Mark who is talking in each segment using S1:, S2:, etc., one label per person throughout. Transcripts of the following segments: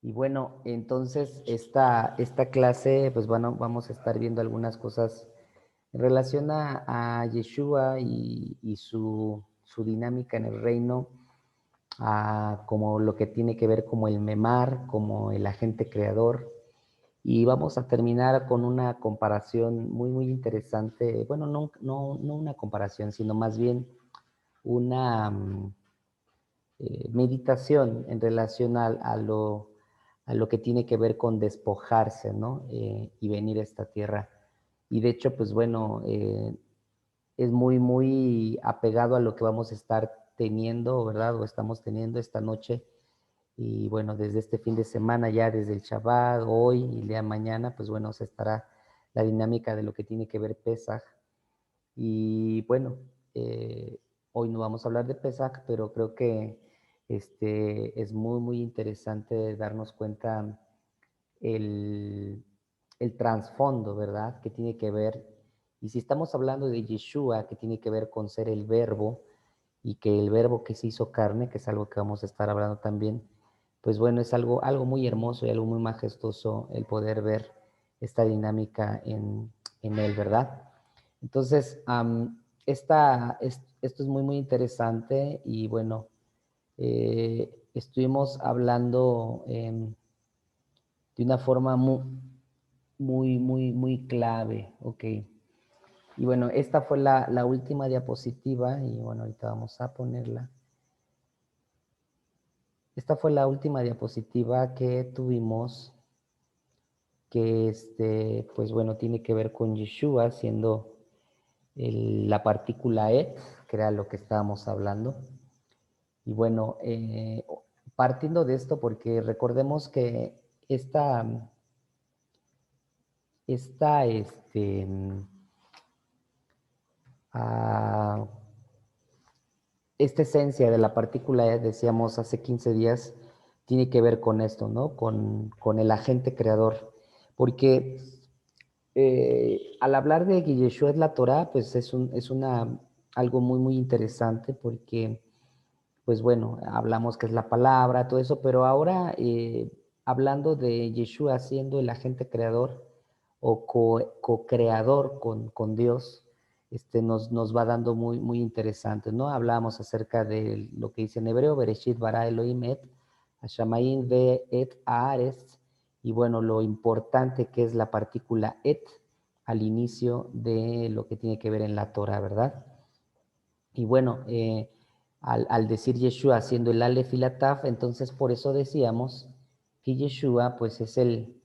S1: Y bueno, entonces esta clase, pues bueno, vamos a estar viendo algunas cosas en relación a Yeshua y su dinámica en el reino, como lo que tiene que ver como el memar, como el agente creador. Y vamos a terminar con una comparación muy interesante. Bueno, no una comparación, sino más bien una meditación en relación a lo que tiene que ver con despojarse, ¿no? Y venir a esta tierra. Y de hecho, pues bueno, es muy apegado a lo que vamos a estar teniendo, ¿verdad? O estamos teniendo esta noche. Y bueno, desde este fin de semana, ya desde el Shabbat, hoy y el día de mañana, pues bueno, se estará la dinámica de lo que tiene que ver Pesaj. Y bueno, hoy no vamos a hablar de Pesaj, pero creo que es muy interesante darnos cuenta el, el trasfondo, ¿verdad? Que tiene que ver, y si estamos hablando de Yeshua, que tiene que ver con ser el verbo, y que el verbo que se hizo carne, que es algo que vamos a estar hablando también, pues bueno, es algo muy hermoso y algo muy majestuoso el poder ver esta dinámica en él, ¿verdad? Entonces, esto es muy interesante y bueno, estuvimos hablando de una forma muy clave, ¿ok? Y bueno, esta fue la última diapositiva y bueno, ahorita vamos a ponerla. Esta fue la última diapositiva que tuvimos, que pues bueno, tiene que ver con Yeshua siendo la partícula et, que era lo que estábamos hablando. Y bueno, partiendo de esto, porque recordemos que esta, ah, esta esencia de la partícula et, decíamos hace 15 días, tiene que ver con esto, ¿no? Con el agente creador. Porque al hablar de que Yeshua es la Torah, pues algo muy interesante porque pues bueno, hablamos que es la palabra, todo eso, pero ahora hablando de Yeshua siendo el agente creador o co-creador con Dios, nos va dando muy interesante, ¿no? Hablamos acerca de lo que dice en hebreo, Bereshit bara Elohim et, Hashamayim ve et haaretz, y bueno, lo importante que es la partícula et al inicio de lo que tiene que ver en la Torah, ¿verdad? Y bueno, al decir Yeshua siendo el Aleph y la Taf, entonces por eso decíamos que Yeshua pues es el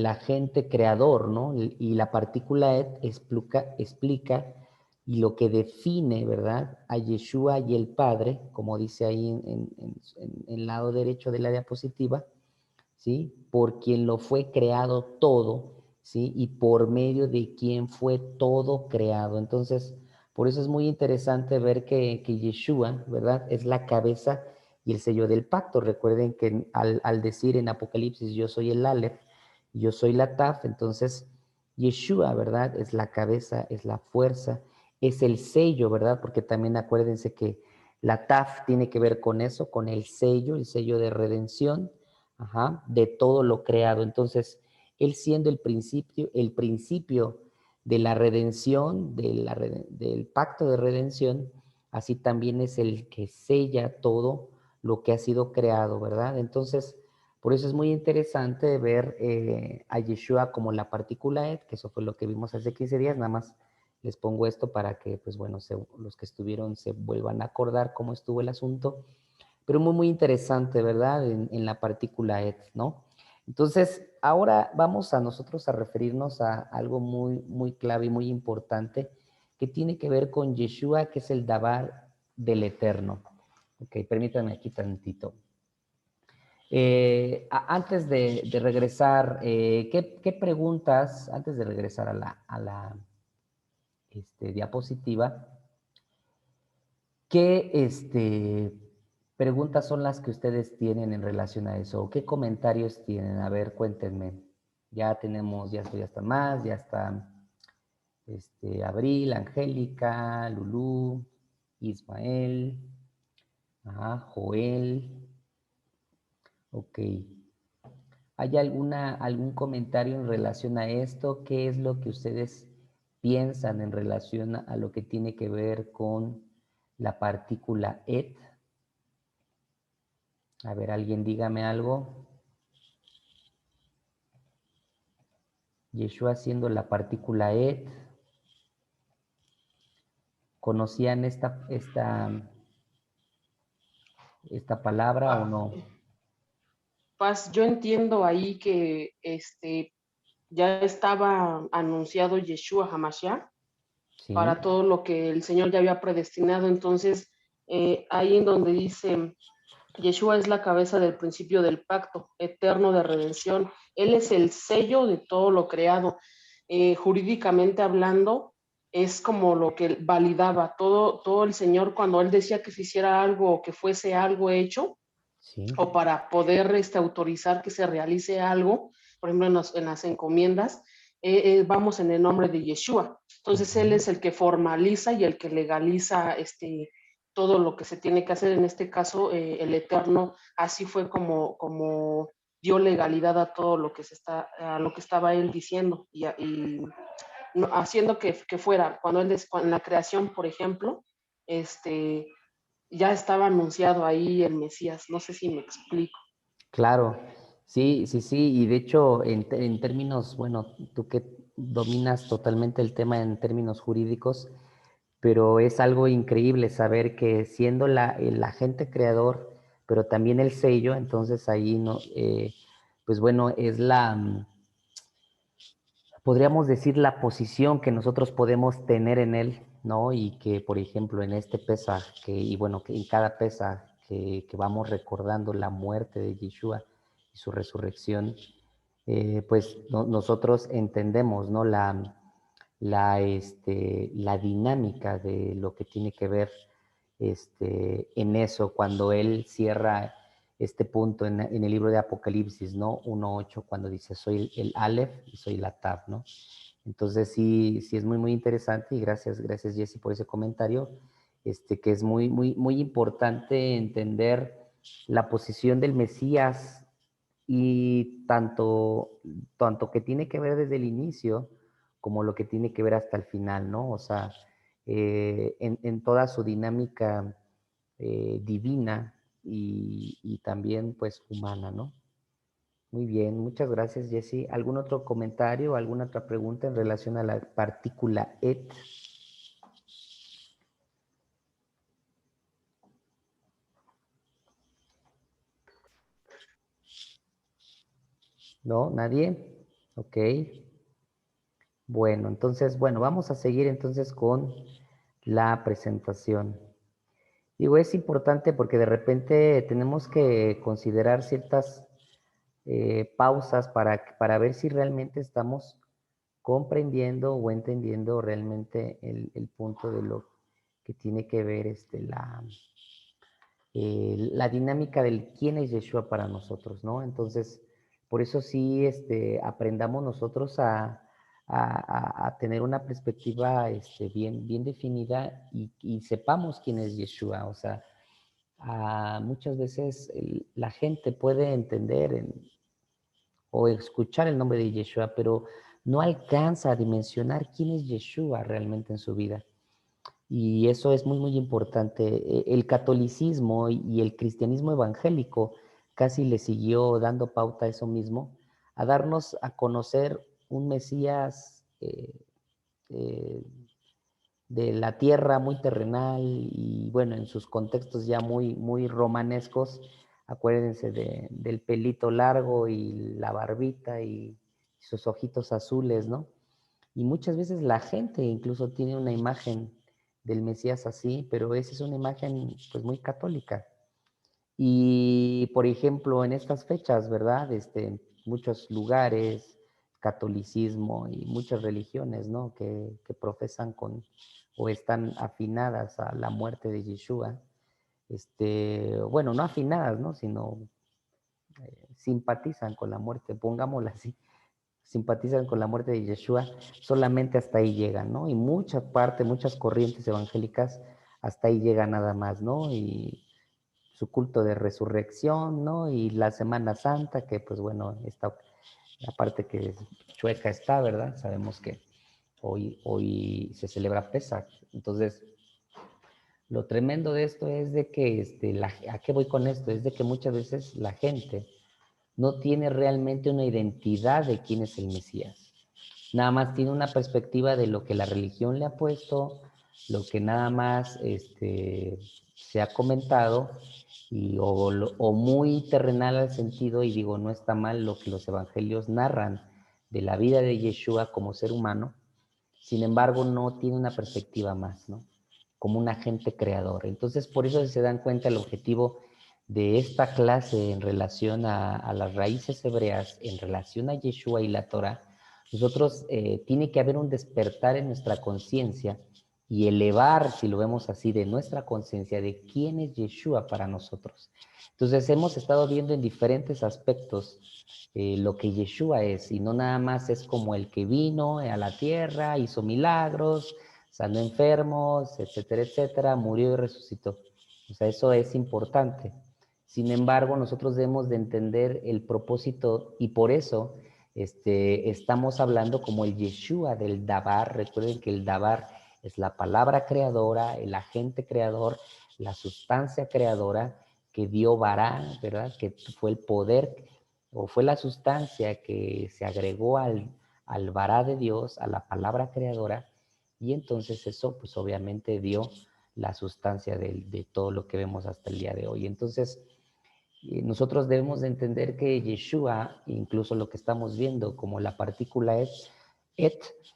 S1: agente creador, ¿no? Y la partícula et explica y lo que define, ¿verdad? A Yeshua y el Padre, como dice ahí en el lado derecho de la diapositiva, ¿sí? Por quien lo fue creado todo, ¿sí? Y por medio de quien fue todo creado. Entonces, por eso es muy interesante ver que Yeshua, ¿verdad? Es la cabeza y el sello del pacto. Recuerden que al decir en Apocalipsis, yo soy el Aleph, yo soy la Taf, entonces Yeshua, ¿verdad? Es la cabeza, es la fuerza, es el sello, ¿verdad? Porque también acuérdense que la Taf tiene que ver con eso, con el sello de redención, ajá, de todo lo creado. Entonces, él siendo el principio de la redención, del pacto de redención, así también es el que sella todo lo que ha sido creado, ¿verdad? Entonces, por eso es muy interesante ver a Yeshua como la partícula et, que eso fue lo que vimos hace 15 días, nada más les pongo esto para que, pues bueno, los que estuvieron se vuelvan a acordar cómo estuvo el asunto, pero muy interesante, ¿verdad? En la partícula et, ¿no? Entonces, ahora vamos a nosotros a referirnos a algo muy clave y muy importante que tiene que ver con Yeshua, que es el Dabar del Eterno. Ok, permítanme aquí tantito. Antes de regresar, ¿qué preguntas, antes de regresar a la diapositiva, qué preguntas son las que ustedes tienen en relación a eso? ¿O qué comentarios tienen? A ver, cuéntenme. Ya tenemos, ya está más, ya está Abril, Angélica, Lulú, Ismael, ajá, Joel, ok. ¿Hay algún comentario en relación a esto? ¿Qué es lo que ustedes piensan en relación a lo que tiene que ver con la partícula et? A ver, alguien dígame algo. Yeshua siendo la partícula et. ¿Conocían esta palabra o
S2: Ah,
S1: no?
S2: Paz, yo entiendo ahí que ya estaba anunciado Yeshua Hamashiach
S1: Sí,
S2: para todo lo que el Señor ya había predestinado. Entonces, ahí en donde dice, Yeshua es la cabeza del principio del pacto eterno de redención. Él es el sello de todo lo creado. Jurídicamente hablando, es como lo que validaba todo el Señor cuando Él decía que se hiciera algo o que fuese algo hecho,
S1: sí.
S2: o para poder autorizar que se realice algo, por ejemplo, en las encomiendas, vamos en el nombre de Yeshua. Entonces, Él
S1: Ujú.
S2: es el que formaliza y el que legaliza todo lo que se tiene que hacer. En este caso, el Eterno, así fue como dio legalidad a todo lo que a lo que estaba Él diciendo y no, haciendo que fuera, en la creación, por ejemplo, este, ya estaba anunciado ahí el Mesías. No sé si me explico.
S1: Claro, sí, sí, sí, y de hecho en términos, bueno, tú que dominas totalmente el tema en términos jurídicos, pero es algo increíble saber que siendo el agente creador, pero también el sello, entonces ahí no, pues bueno, es podríamos decir la posición que nosotros podemos tener en él, ¿no? Y que, por ejemplo, en este Pesaj, y bueno, que en cada Pesaj que vamos recordando la muerte de Yeshua y su resurrección, pues nosotros entendemos, ¿no? La dinámica de lo que tiene que ver en eso, cuando él cierra este punto en el libro de Apocalipsis, ¿no? 1:8, cuando dice, soy el Aleph y soy la Tav, ¿no? Entonces sí, sí es muy, muy interesante y gracias Jesse por ese comentario, que es muy, muy, muy importante entender la posición del Mesías y tanto que tiene que ver desde el inicio como lo que tiene que ver hasta el final, ¿no? O sea, en toda su dinámica divina y también pues humana, ¿no? Muy bien, muchas gracias, Jesse. ¿Algún otro comentario, alguna otra pregunta en relación a la partícula et? ¿No? ¿Nadie? Ok. Bueno, entonces, bueno, vamos a seguir entonces con la presentación. Digo, es importante porque de repente tenemos que considerar ciertas pausas para ver si realmente estamos comprendiendo o entendiendo realmente el punto de lo que tiene que ver la dinámica del quién es Yeshua para nosotros, ¿no? Entonces, por eso sí aprendamos nosotros a tener una perspectiva bien, bien definida y sepamos quién es Yeshua. O sea, muchas veces la gente puede entender o escuchar el nombre de Yeshua, pero no alcanza a dimensionar quién es Yeshua realmente en su vida. Y eso es muy, muy importante. El catolicismo y el cristianismo evangélico casi le siguió dando pauta a eso mismo, a darnos a conocer un Mesías eh, de la tierra muy terrenal y bueno, en sus contextos ya muy, muy romanescos. Acuérdense del pelito largo y la barbita y sus ojitos azules, ¿no? Y muchas veces la gente incluso tiene una imagen del Mesías así, pero esa es una imagen pues muy católica. Y por ejemplo, en estas fechas, ¿verdad? En muchos lugares, catolicismo y muchas religiones, ¿no? Que profesan con o están afinadas a la muerte de Yeshua. Bueno, no afinadas, ¿no? Sino simpatizan con la muerte, pongámosla así, simpatizan con la muerte de Yeshua, solamente hasta ahí llegan, ¿no? Y muchas corrientes evangélicas hasta ahí llegan nada más, ¿no? Y su culto de resurrección, ¿no? Y la Semana Santa, que pues bueno, esta, la parte que chueca está, ¿verdad? Sabemos que hoy se celebra Pesach. Entonces, lo tremendo de esto es de que, ¿a qué voy con esto? Es de que muchas veces la gente no tiene realmente una identidad de quién es el Mesías. Nada más tiene una perspectiva de lo que la religión le ha puesto, lo que nada más se ha comentado, o muy terrenal al sentido, y digo, no está mal lo que los evangelios narran de la vida de Yeshua como ser humano, sin embargo no tiene una perspectiva más, ¿no? Como un agente creador. Entonces, por eso se dan cuenta el objetivo de esta clase en relación a las raíces hebreas, en relación a Yeshua y la Torah. Nosotros tiene que haber un despertar en nuestra conciencia y elevar, si lo vemos así, de nuestra conciencia de quién es Yeshua para nosotros. Entonces hemos estado viendo en diferentes aspectos lo que Yeshua es, y no nada más es como el que vino a la tierra, hizo milagros, sanó enfermos, etcétera, etcétera, murió y resucitó. O sea, eso es importante. Sin embargo, nosotros debemos de entender el propósito y por eso estamos hablando como el Yeshua del Dabar. Recuerden que el Dabar es la palabra creadora, el agente creador, la sustancia creadora que dio Bará, ¿verdad? Que fue el poder o fue la sustancia que se agregó al Bará de Dios, a la palabra creadora, y entonces eso pues obviamente dio la sustancia de todo lo que vemos hasta el día de hoy. Entonces, nosotros debemos de entender que Yeshua, incluso lo que estamos viendo como la partícula et,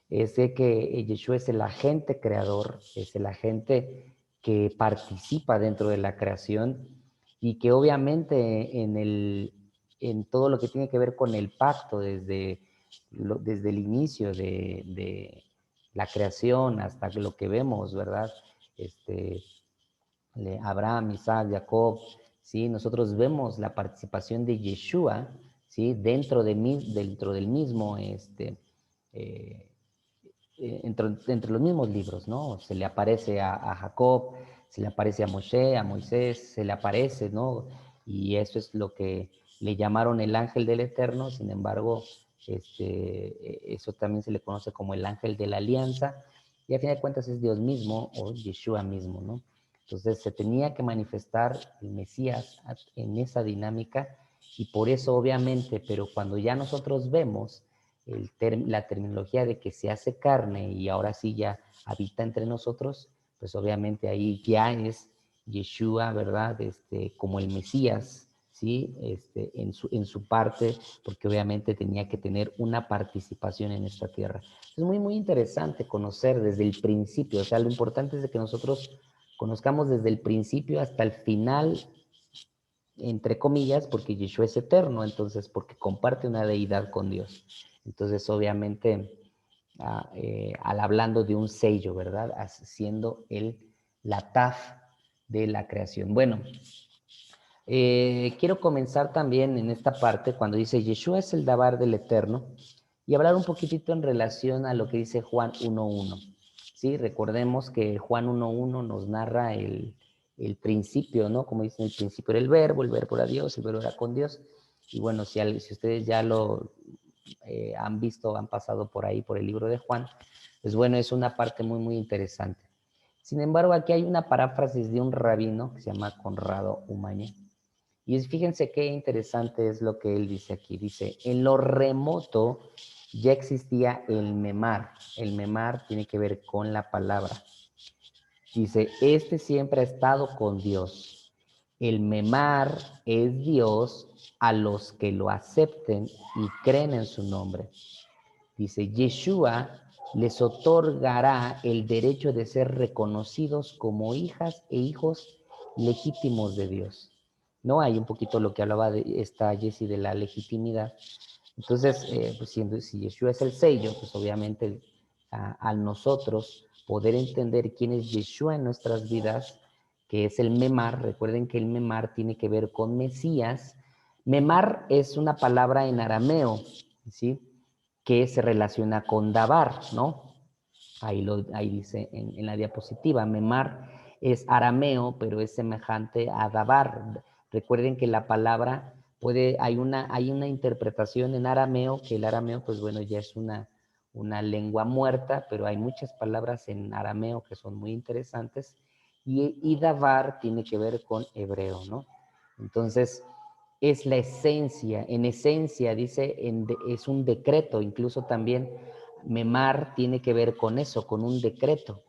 S1: es de que Yeshua es el agente creador, es el agente que participa dentro de la creación y que obviamente en todo lo que tiene que ver con el pacto desde el inicio de la creación hasta lo que vemos, ¿verdad? Abraham, Isaac, Jacob, ¿sí? Nosotros vemos la participación de Yeshua, ¿sí? Dentro del mismo, entre los mismos libros, ¿no? Se le aparece a Jacob, se le aparece a Moshe, a Moisés, se le aparece, ¿no? Y eso es lo que le llamaron el ángel del Eterno, sin embargo, eso también se le conoce como el ángel de la alianza, y a fin de cuentas es Dios mismo o Yeshua mismo, ¿no? Entonces se tenía que manifestar el Mesías en esa dinámica y por eso obviamente, pero cuando ya nosotros vemos la terminología de que se hace carne y ahora sí ya habita entre nosotros, pues obviamente ahí ya es Yeshua, ¿verdad? Como el Mesías, ¿sí? En su parte, porque obviamente tenía que tener una participación en esta tierra. Es muy, muy interesante conocer desde el principio, o sea, lo importante es de que nosotros conozcamos desde el principio hasta el final, entre comillas, porque Yeshua es eterno, entonces, porque comparte una deidad con Dios. Entonces, obviamente, al hablando de un sello, ¿verdad? Siendo la taf de la creación. Bueno, quiero comenzar también en esta parte cuando dice Yeshua es el Dabar del Eterno y hablar un poquitito en relación a lo que dice Juan 1.1. ¿Sí? Recordemos que Juan 1.1 nos narra el principio, ¿no? Como dice, el principio era el verbo era Dios, el verbo era con Dios. Y bueno, si ustedes ya lo han visto, han pasado por ahí, por el libro de Juan, pues bueno, es una parte muy, muy interesante. Sin embargo, aquí hay una paráfrasis de un rabino que se llama Conrado Umaña. Y fíjense qué interesante es lo que él dice aquí. Dice, en lo remoto ya existía el memar. El memar tiene que ver con la palabra. Dice, siempre ha estado con Dios. El memar es Dios a los que lo acepten y creen en su nombre. Dice, Yeshua les otorgará el derecho de ser reconocidos como hijas e hijos legítimos de Dios. ¿No? Hay un poquito lo que hablaba de esta Jessie de la legitimidad. Entonces, pues si Yeshua es el sello, pues obviamente al nosotros poder entender quién es Yeshua en nuestras vidas, que es el memar, recuerden que el memar tiene que ver con Mesías. Memar es una palabra en arameo, ¿sí? Que se relaciona con dabar, ¿no? Ahí dice en la diapositiva, memar es arameo, pero es semejante a dabar. Recuerden que la palabra hay una interpretación en arameo, que el arameo, pues bueno, ya es una lengua muerta, pero hay muchas palabras en arameo que son muy interesantes, y dabar tiene que ver con hebreo, ¿no? Entonces, es la esencia, en esencia, dice, es un decreto, incluso también memar tiene que ver con eso, con un decreto.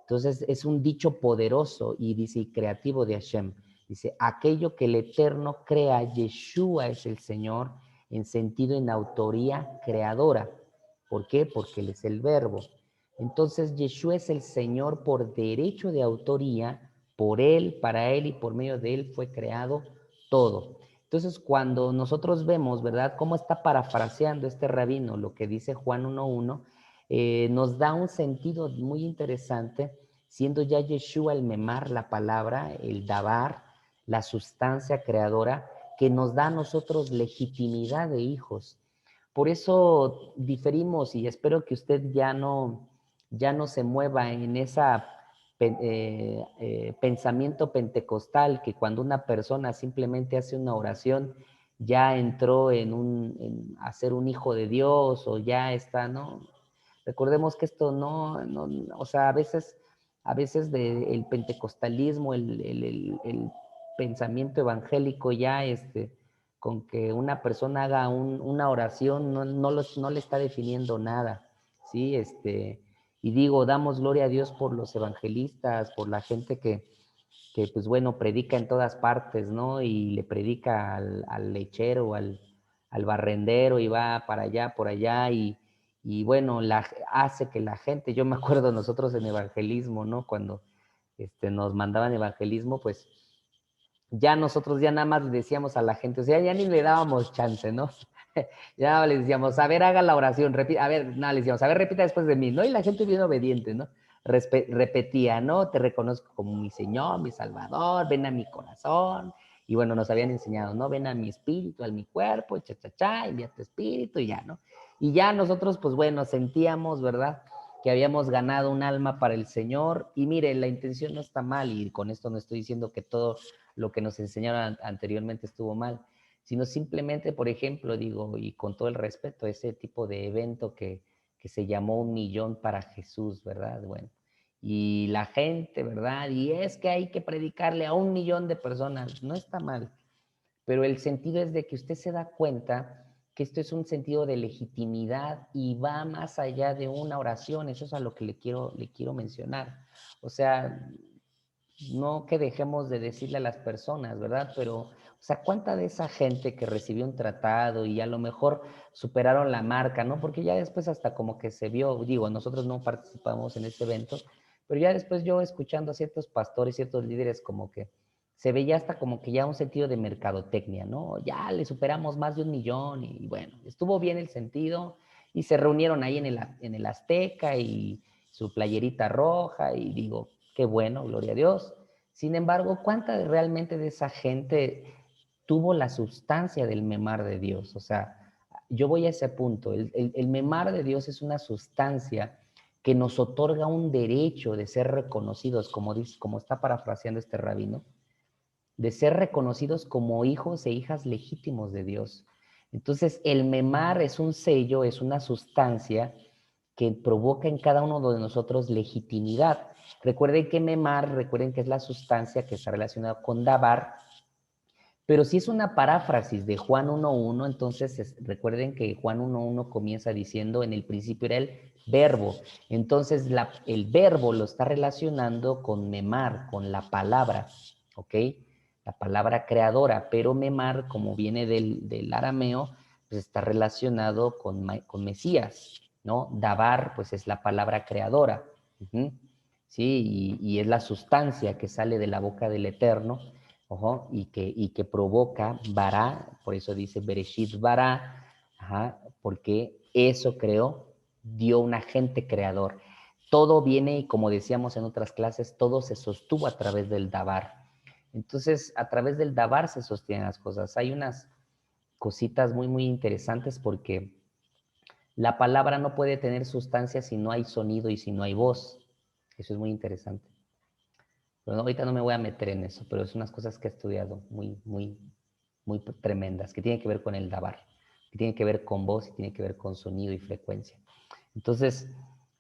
S1: Entonces es un dicho poderoso y dice y creativo de Hashem. Dice, aquello que el Eterno crea, Yeshua es el Señor en sentido, en autoría creadora. ¿Por qué? Porque Él es el verbo. Entonces Yeshua es el Señor por derecho de autoría, por Él, para Él y por medio de Él fue creado todo. Entonces cuando nosotros vemos, ¿verdad?, cómo está parafraseando este rabino lo que dice Juan 1.1, nos da un sentido muy interesante, siendo ya Yeshua el memar, la palabra, el dabar, la sustancia creadora, que nos da a nosotros legitimidad de hijos. Por eso diferimos y espero que usted ya no se mueva en esa pensamiento pentecostal, que cuando una persona simplemente hace una oración, ya entró en ser un hijo de Dios o ya está, ¿no? Recordemos que esto no, o sea, a veces el pentecostalismo, el pensamiento evangélico ya, con que una persona haga una oración, no le está definiendo nada, ¿sí? Y digo, damos gloria a Dios por los evangelistas, por la gente que pues bueno, predica en todas partes, ¿no? Y le predica al lechero, al barrendero y va para allá, por allá y bueno, hace que la gente, yo me acuerdo nosotros en evangelismo, ¿no? Cuando nos mandaban evangelismo, pues ya nosotros ya nada más le decíamos a la gente, o sea, ya ni le dábamos chance, ¿no? Ya les decíamos, a ver, haga la oración, repita, a ver, no, les decíamos, a ver, repita después de mí, ¿no? Y la gente bien obediente, ¿no? Repetía, ¿no? Te reconozco como mi Señor, mi Salvador, ven a mi corazón. Y bueno, nos habían enseñado, ¿no? Ven a mi espíritu, a mi cuerpo, cha, cha, cha, envía tu espíritu y ya, ¿no? Y ya nosotros, pues bueno, sentíamos, ¿verdad?, que habíamos ganado un alma para el Señor. Y mire, la intención no está mal, y con esto no estoy diciendo que todo lo que nos enseñaron anteriormente estuvo mal, sino simplemente, por ejemplo, digo, y con todo el respeto, ese tipo de evento que se llamó 1 millón para Jesús, ¿verdad? Bueno, y la gente, ¿verdad? Y es que hay que predicarle a 1 millón de personas, no está mal, pero el sentido es de que usted se da cuenta que esto es un sentido de legitimidad y va más allá de una oración, eso es a lo que le quiero mencionar. O sea, no que dejemos de decirle a las personas, ¿verdad? Pero, o sea, ¿cuánta de esa gente que recibió un tratado y a lo mejor superaron la marca, ¿no? Porque ya después hasta como que se vio, digo, nosotros no participamos en este evento, pero ya después yo escuchando a ciertos pastores, ciertos líderes, como que se veía hasta como que ya un sentido de mercadotecnia, ¿no? Ya le superamos más de 1 millón y bueno, estuvo bien el sentido y se reunieron ahí en el Azteca y su playerita roja y digo, qué bueno, gloria a Dios. Sin embargo, ¿cuánta realmente de esa gente tuvo la sustancia del memar de Dios? O sea, yo voy a ese punto. El memar de Dios es una sustancia que nos otorga un derecho de ser reconocidos, como está parafraseando este rabino, de ser reconocidos como hijos e hijas legítimos de Dios. Entonces, el memar es un sello, es una sustancia que provoca en cada uno de nosotros legitimidad. Recuerden que memar, recuerden que es la sustancia que está relacionada con dabar, pero si es una paráfrasis de Juan 1.1, entonces recuerden que Juan 1.1 comienza diciendo, en el principio era el verbo. Entonces el verbo lo está relacionando con memar, con la palabra, ¿ok? La palabra creadora, pero memar, como viene del arameo, pues está relacionado con Mesías, ¿no? Dabar, pues es la palabra creadora, ¿sí? Y es la sustancia que sale de la boca del Eterno, y que provoca bara, por eso dice Bereshit bara, porque eso creó, dio un agente creador. Todo viene, y como decíamos en otras clases, todo se sostuvo a través del dabar. Entonces, a través del dabar se sostienen las cosas. Hay unas cositas muy, muy interesantes porque la palabra no puede tener sustancia si no hay sonido y si no hay voz. Eso es muy interesante. Pero ahorita no me voy a meter en eso, pero es unas cosas que he estudiado muy tremendas, que tienen que ver con el dabar, que tienen que ver con voz y tienen que ver con sonido y frecuencia. Entonces,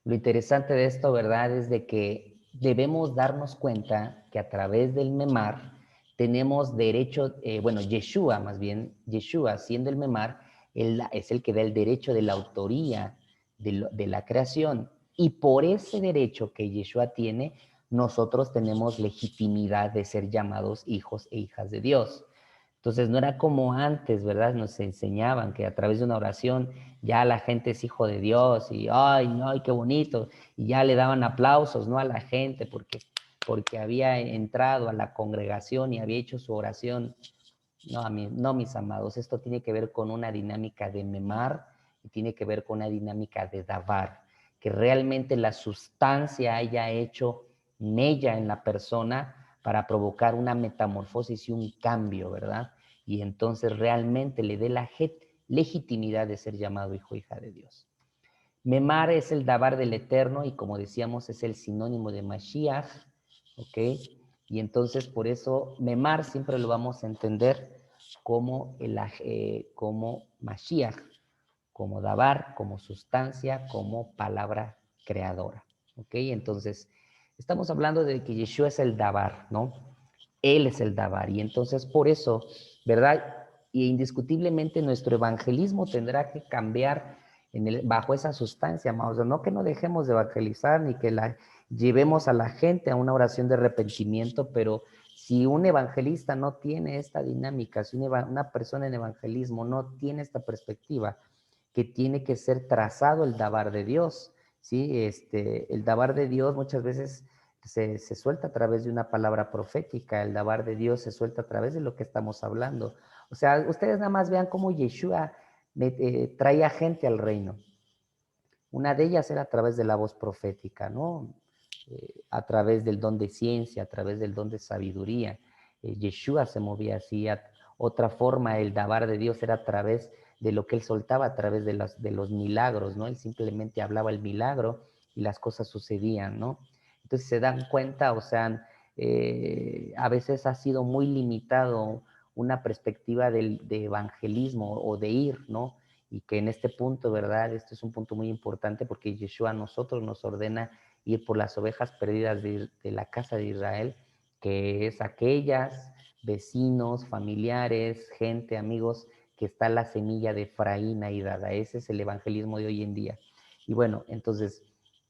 S1: lo interesante de esto, ¿verdad?, es de que debemos darnos cuenta que a través del memar tenemos derecho, bueno, Yeshua más bien, Yeshua siendo el memar, él es el que da el derecho de la autoría de la creación. Y por ese derecho que Yeshua tiene, nosotros tenemos legitimidad de ser llamados hijos e hijas de Dios. Entonces no era como antes, ¿verdad? Nos enseñaban que a través de una oración ya la gente es hijo de Dios y ¡ay, no, ay, qué bonito! Y ya le daban aplausos, ¿no? A la gente porque había entrado a la congregación y había hecho su oración. No, no, mis amados, esto tiene que ver con una dinámica de memar y tiene que ver con una dinámica de davar, que realmente la sustancia haya hecho mella en la persona para provocar una metamorfosis y un cambio, ¿verdad? Y entonces realmente le dé la legitimidad de ser llamado hijo o hija de Dios. Memar es el davar del Eterno y como decíamos es el sinónimo de Mashiach, ¿ok? Y entonces por eso Memar siempre lo vamos a entender como, como Mashiach, como davar, como sustancia, como palabra creadora, ¿ok? Entonces estamos hablando de que Yeshua es el davar, ¿no? Él es el davar y entonces por eso, ¿verdad? Y indiscutiblemente nuestro evangelismo tendrá que cambiar bajo esa sustancia, amados. O sea, no que no dejemos de evangelizar ni que la llevemos a la gente a una oración de arrepentimiento, pero si un evangelista no tiene esta dinámica, si una persona en evangelismo no tiene esta perspectiva, que tiene que ser trazado el dabar de Dios, ¿sí? El dabar de Dios muchas veces se suelta a través de una palabra profética, el dabar de Dios se suelta a través de lo que estamos hablando. O sea, ustedes nada más vean cómo Yeshua traía gente al reino. Una de ellas era a través de la voz profética, ¿no? A través del don de ciencia, a través del don de sabiduría. Yeshua se movía así. Otra forma, el dabar de Dios era a través de lo que él soltaba, a través de los milagros, ¿no? Él simplemente hablaba el milagro y las cosas sucedían, ¿no? Entonces se dan cuenta, o sea, a veces ha sido muy limitado una perspectiva de evangelismo o de ir, ¿no? Y que en este punto, ¿verdad? Este es un punto muy importante porque Yeshua a nosotros nos ordena ir por las ovejas perdidas de la casa de Israel, que es aquellas vecinos, familiares, gente, amigos, que está la semilla de Efraín ahí dada. Ese es el evangelismo de hoy en día. Y bueno, entonces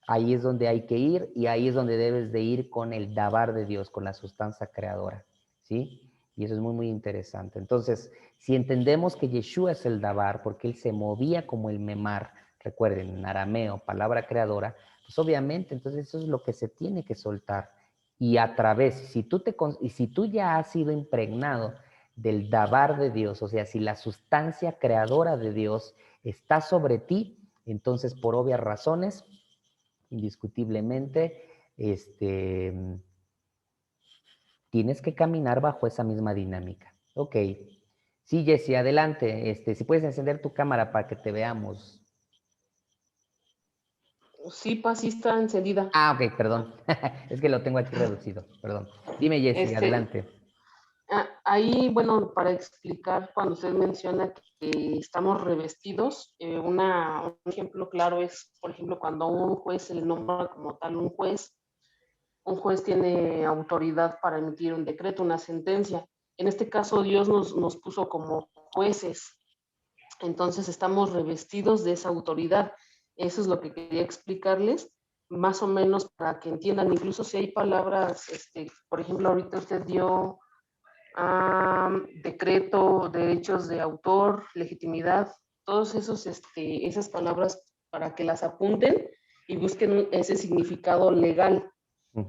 S1: ahí es donde hay que ir y ahí es donde debes de ir con el dabar de Dios, con la sustancia creadora, ¿sí? Y eso es muy interesante. Entonces, si entendemos que Yeshua es el dabar, porque él se movía como el memar, recuerden, en arameo, palabra creadora, pues obviamente, entonces eso es lo que se tiene que soltar. Y a través, si tú ya has sido impregnado del dabar de Dios, o sea, si la sustancia creadora de Dios está sobre ti, entonces por obvias razones, indiscutiblemente, tienes que caminar bajo esa misma dinámica. Ok. Sí, Jessy, adelante. Si puedes encender tu cámara para que te veamos.
S2: Sí, sí está encendida.
S1: Ah, ok, perdón. Es que lo tengo aquí reducido, perdón. Dime, Jessy,
S2: Este,
S1: adelante.
S2: Ahí, bueno, para explicar, cuando usted menciona que estamos revestidos, un ejemplo claro es, por ejemplo, cuando a un juez se le nombra como tal un juez tiene autoridad para emitir un decreto, una sentencia. En este caso, Dios nos puso como jueces, entonces estamos revestidos de esa autoridad. Eso es lo que quería explicarles, más o menos para que entiendan, incluso si hay palabras, por ejemplo, ahorita usted dio decreto, derechos de autor, legitimidad, todos esas palabras para que las apunten y busquen ese significado legal.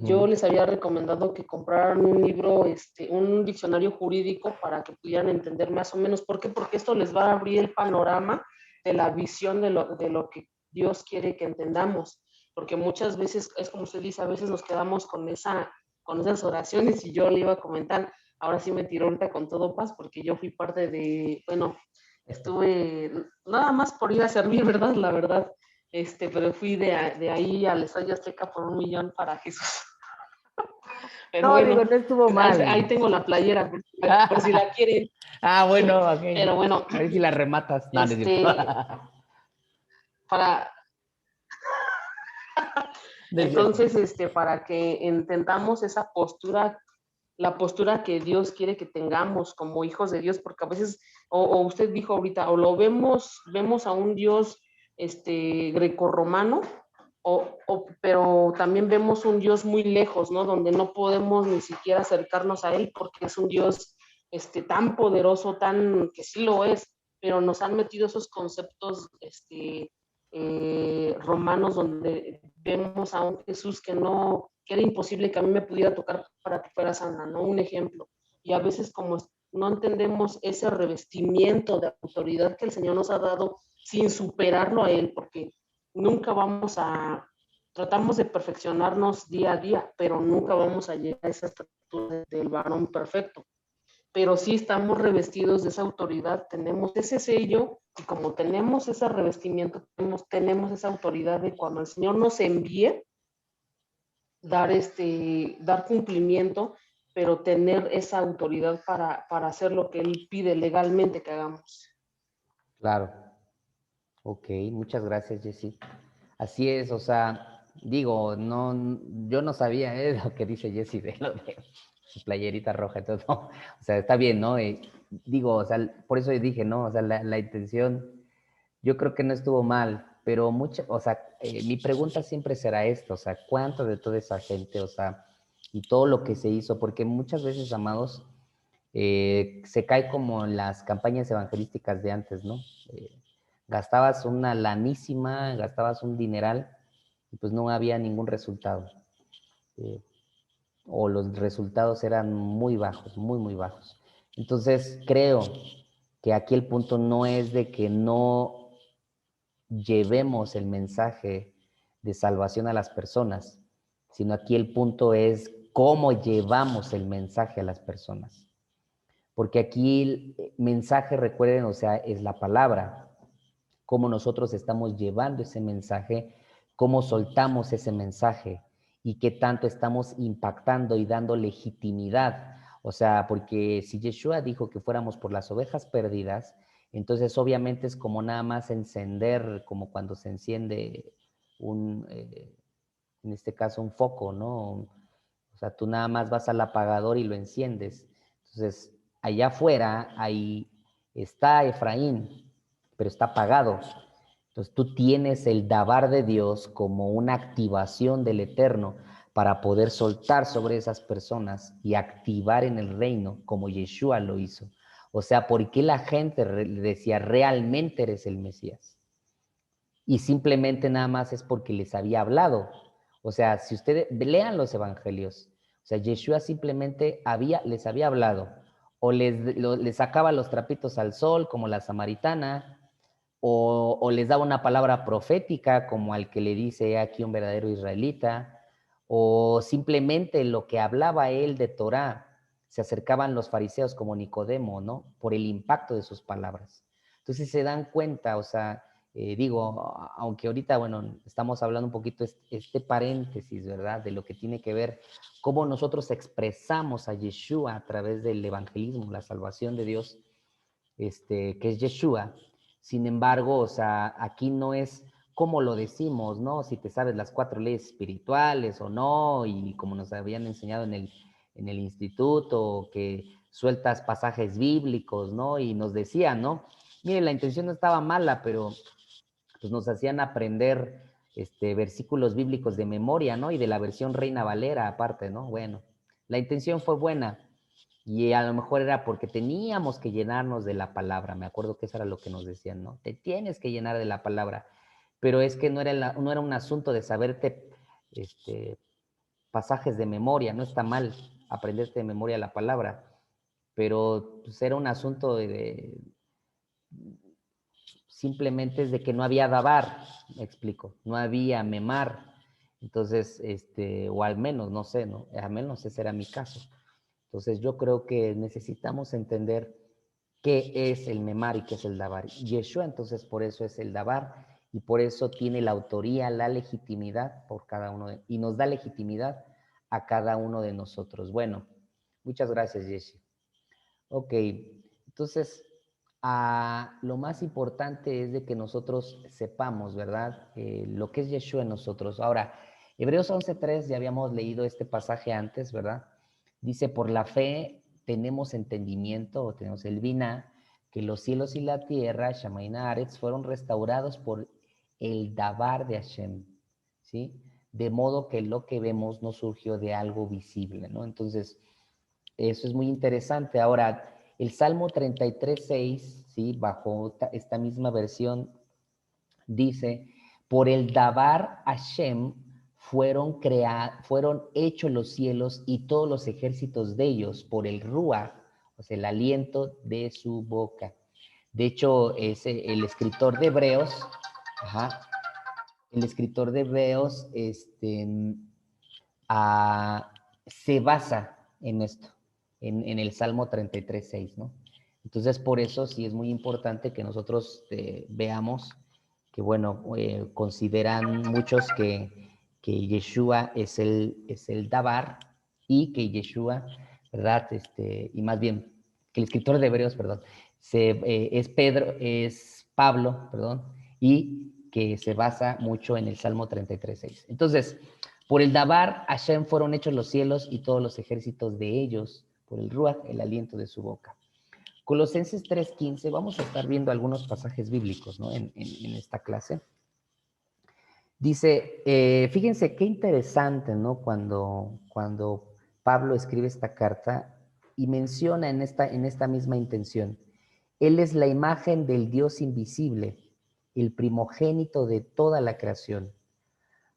S2: Yo les había recomendado que compraran un libro, un diccionario jurídico para que pudieran entender más o menos. ¿Por qué? Porque esto les va a abrir el panorama de la visión de lo que Dios quiere que entendamos. Porque muchas veces, es como usted dice, a veces nos quedamos con esas oraciones y yo le iba a comentar, ahora sí me tiró ahorita con todo paz porque yo fui parte bueno, estuve nada más por ir a servir, ¿verdad? La verdad. Pero fui de ahí al Estadio Azteca por 1 millón para Jesús. Pero
S1: No, digo,
S2: bueno,
S1: no estuvo mal.
S2: ahí tengo la playera, por si la quieren.
S1: Bueno, ok.
S2: Pero bueno,
S1: A ver si la rematas. No, no es cierto.
S2: para,
S1: No es cierto.
S2: entonces, para que intentamos esa postura, la postura que Dios quiere que tengamos como hijos de Dios, porque a veces, o usted dijo ahorita, o lo vemos a un Dios grecorromano, pero también vemos un Dios muy lejos, ¿no? Donde no podemos ni siquiera acercarnos a Él porque es un Dios tan poderoso, que sí lo es, pero nos han metido esos conceptos romanos donde vemos a un Jesús que era imposible que a mí me pudiera tocar para que fuera sana, ¿no? Un ejemplo. Y a veces como no entendemos ese revestimiento de autoridad que el Señor nos ha dado sin superarlo a Él, porque nunca tratamos de perfeccionarnos día a día, pero nunca vamos a llegar a esa estatura del varón perfecto. Pero sí estamos revestidos de esa autoridad, tenemos ese sello y como tenemos ese revestimiento, tenemos esa autoridad de cuando el Señor nos envíe, dar cumplimiento, pero tener esa autoridad para hacer lo que Él pide legalmente que hagamos.
S1: Claro. Ok, muchas gracias, Jessy. Así es, o sea, digo, no, yo no sabía lo que dice Jessy de lo de su playerita roja y todo. O sea, está bien, ¿no? Digo, o sea, por eso dije, ¿no? O sea, la intención, yo creo que no estuvo mal, pero o sea, mi pregunta siempre será esto, o sea, ¿cuánto de toda esa gente, o sea, y todo lo que se hizo? Porque muchas veces, amados, se cae como en las campañas evangelísticas de antes, ¿no? Gastabas una lanísima, gastabas un dineral y pues no había ningún resultado. Eh, o los resultados eran muy bajos, muy, muy bajos. Entonces creo que aquí el punto no es de que no llevemos el mensaje de salvación a las personas, sino aquí el punto es cómo llevamos el mensaje a las personas. Porque aquí el mensaje, recuerden, o sea, es la palabra. Cómo nosotros estamos llevando ese mensaje, cómo soltamos ese mensaje y qué tanto estamos impactando y dando legitimidad. O sea, porque si Yeshua dijo que fuéramos por las ovejas perdidas, entonces obviamente es como nada más encender, como cuando se enciende en este caso un foco, ¿no? O sea, tú nada más vas al apagador y lo enciendes. Entonces, allá afuera, ahí está Efraín, pero está apagado. Entonces, tú tienes el dabar de Dios como una activación del Eterno para poder soltar sobre esas personas y activar en el reino como Yeshua lo hizo. O sea, ¿por qué la gente decía realmente eres el Mesías? Y simplemente nada más es porque les había hablado. O sea, si ustedes lean los evangelios, o sea, Yeshua simplemente les había hablado, o les sacaba los trapitos al sol, como la samaritana, o les daba una palabra profética, como al que le dice aquí un verdadero israelita, o simplemente lo que hablaba él de Torah, se acercaban los fariseos como Nicodemo, ¿no? Por el impacto de sus palabras. Entonces se dan cuenta, o sea, digo, aunque ahorita, bueno, estamos hablando un poquito este paréntesis, ¿verdad? De lo que tiene que ver cómo nosotros expresamos a Yeshua a través del evangelismo, la salvación de Dios, que es Yeshua. Sin embargo, o sea, aquí no es como lo decimos, ¿no? Si te sabes las 4 leyes espirituales o no, y como nos habían enseñado en el instituto, que sueltas pasajes bíblicos, ¿no? Y nos decían, ¿no? Mire, la intención no estaba mala, pero pues nos hacían aprender versículos bíblicos de memoria, ¿no? Y de la versión Reina Valera aparte, ¿no? Bueno, la intención fue buena y a lo mejor era porque teníamos que llenarnos de la palabra. Me acuerdo que eso era lo que nos decían, ¿no? Te tienes que llenar de la palabra. Pero es que no era un asunto de saberte pasajes de memoria, no está mal aprenderte de memoria la palabra, pero pues, era un asunto simplemente es de que no había dabar, me explico, no había memar, entonces, o al menos, no sé, ¿no? Al menos ese era mi caso. Entonces yo creo que necesitamos entender qué es el memar y qué es el dabar. Yeshua entonces por eso es el dabar y por eso tiene la autoría, la legitimidad por cada uno y nos da legitimidad a cada uno de nosotros. Bueno, muchas gracias, Jesse. Ok, entonces, lo más importante es de que nosotros sepamos, ¿verdad? Lo que es Yeshua en nosotros. Ahora, Hebreos 11:3, ya habíamos leído este pasaje antes, ¿verdad? Dice, por la fe tenemos entendimiento, o tenemos el Binah, que los cielos y la tierra, Shamayin Haaretz, fueron restaurados por el Dabar de Hashem, ¿sí? De modo que lo que vemos no surgió de algo visible, ¿no? Entonces, eso es muy interesante. Ahora, el Salmo 33:6, ¿sí? Bajo esta misma versión, dice, por el Dabar Hashem fueron hechos los cielos y todos los ejércitos de ellos, por el Ruach, o sea, el aliento de su boca. De hecho, es el escritor de Hebreos, ajá, el escritor de Hebreos, se basa en esto, en el Salmo 33:6, ¿no? Entonces, por eso sí es muy importante que nosotros veamos que, bueno, consideran muchos que Yeshua es el Dabar y que Yeshua, ¿verdad? Y más bien, que el escritor de Hebreos, perdón, es Pablo, perdón, y que se basa mucho en el Salmo 33:6. Entonces, por el Dabar, Hashem fueron hechos los cielos y todos los ejércitos de ellos, por el Ruach, el aliento de su boca. Colosenses 3:15, vamos a estar viendo algunos pasajes bíblicos, ¿no? en esta clase. Dice, fíjense qué interesante, ¿no? Cuando Pablo escribe esta carta y menciona en esta misma intención, Él es la imagen del Dios invisible, el primogénito de toda la creación,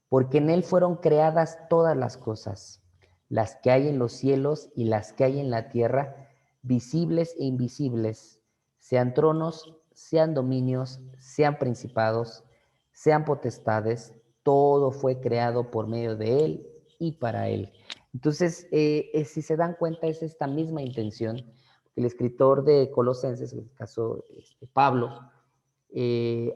S1: porque en Él fueron creadas todas las cosas, las que hay en los cielos y las que hay en la tierra, visibles e invisibles, sean tronos, sean dominios, sean principados, sean potestades, todo fue creado por medio de Él y para Él. Entonces, si se dan cuenta, es esta misma intención. El escritor de Colosenses, en el caso Pablo,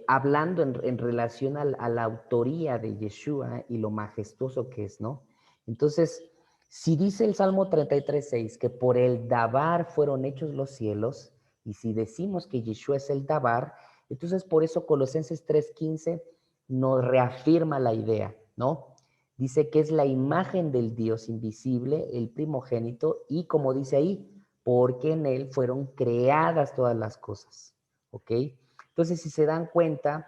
S1: hablando en relación a la autoría de Yeshua y lo majestuoso que es, ¿no? Entonces, si dice el Salmo 33:6 que por el Dabar fueron hechos los cielos, y si decimos que Yeshua es el Dabar, entonces por eso Colosenses 3:15 nos reafirma la idea, ¿no? Dice que es la imagen del Dios invisible, el primogénito, y como dice ahí, porque en él fueron creadas todas las cosas, ¿ok? Entonces, si se dan cuenta,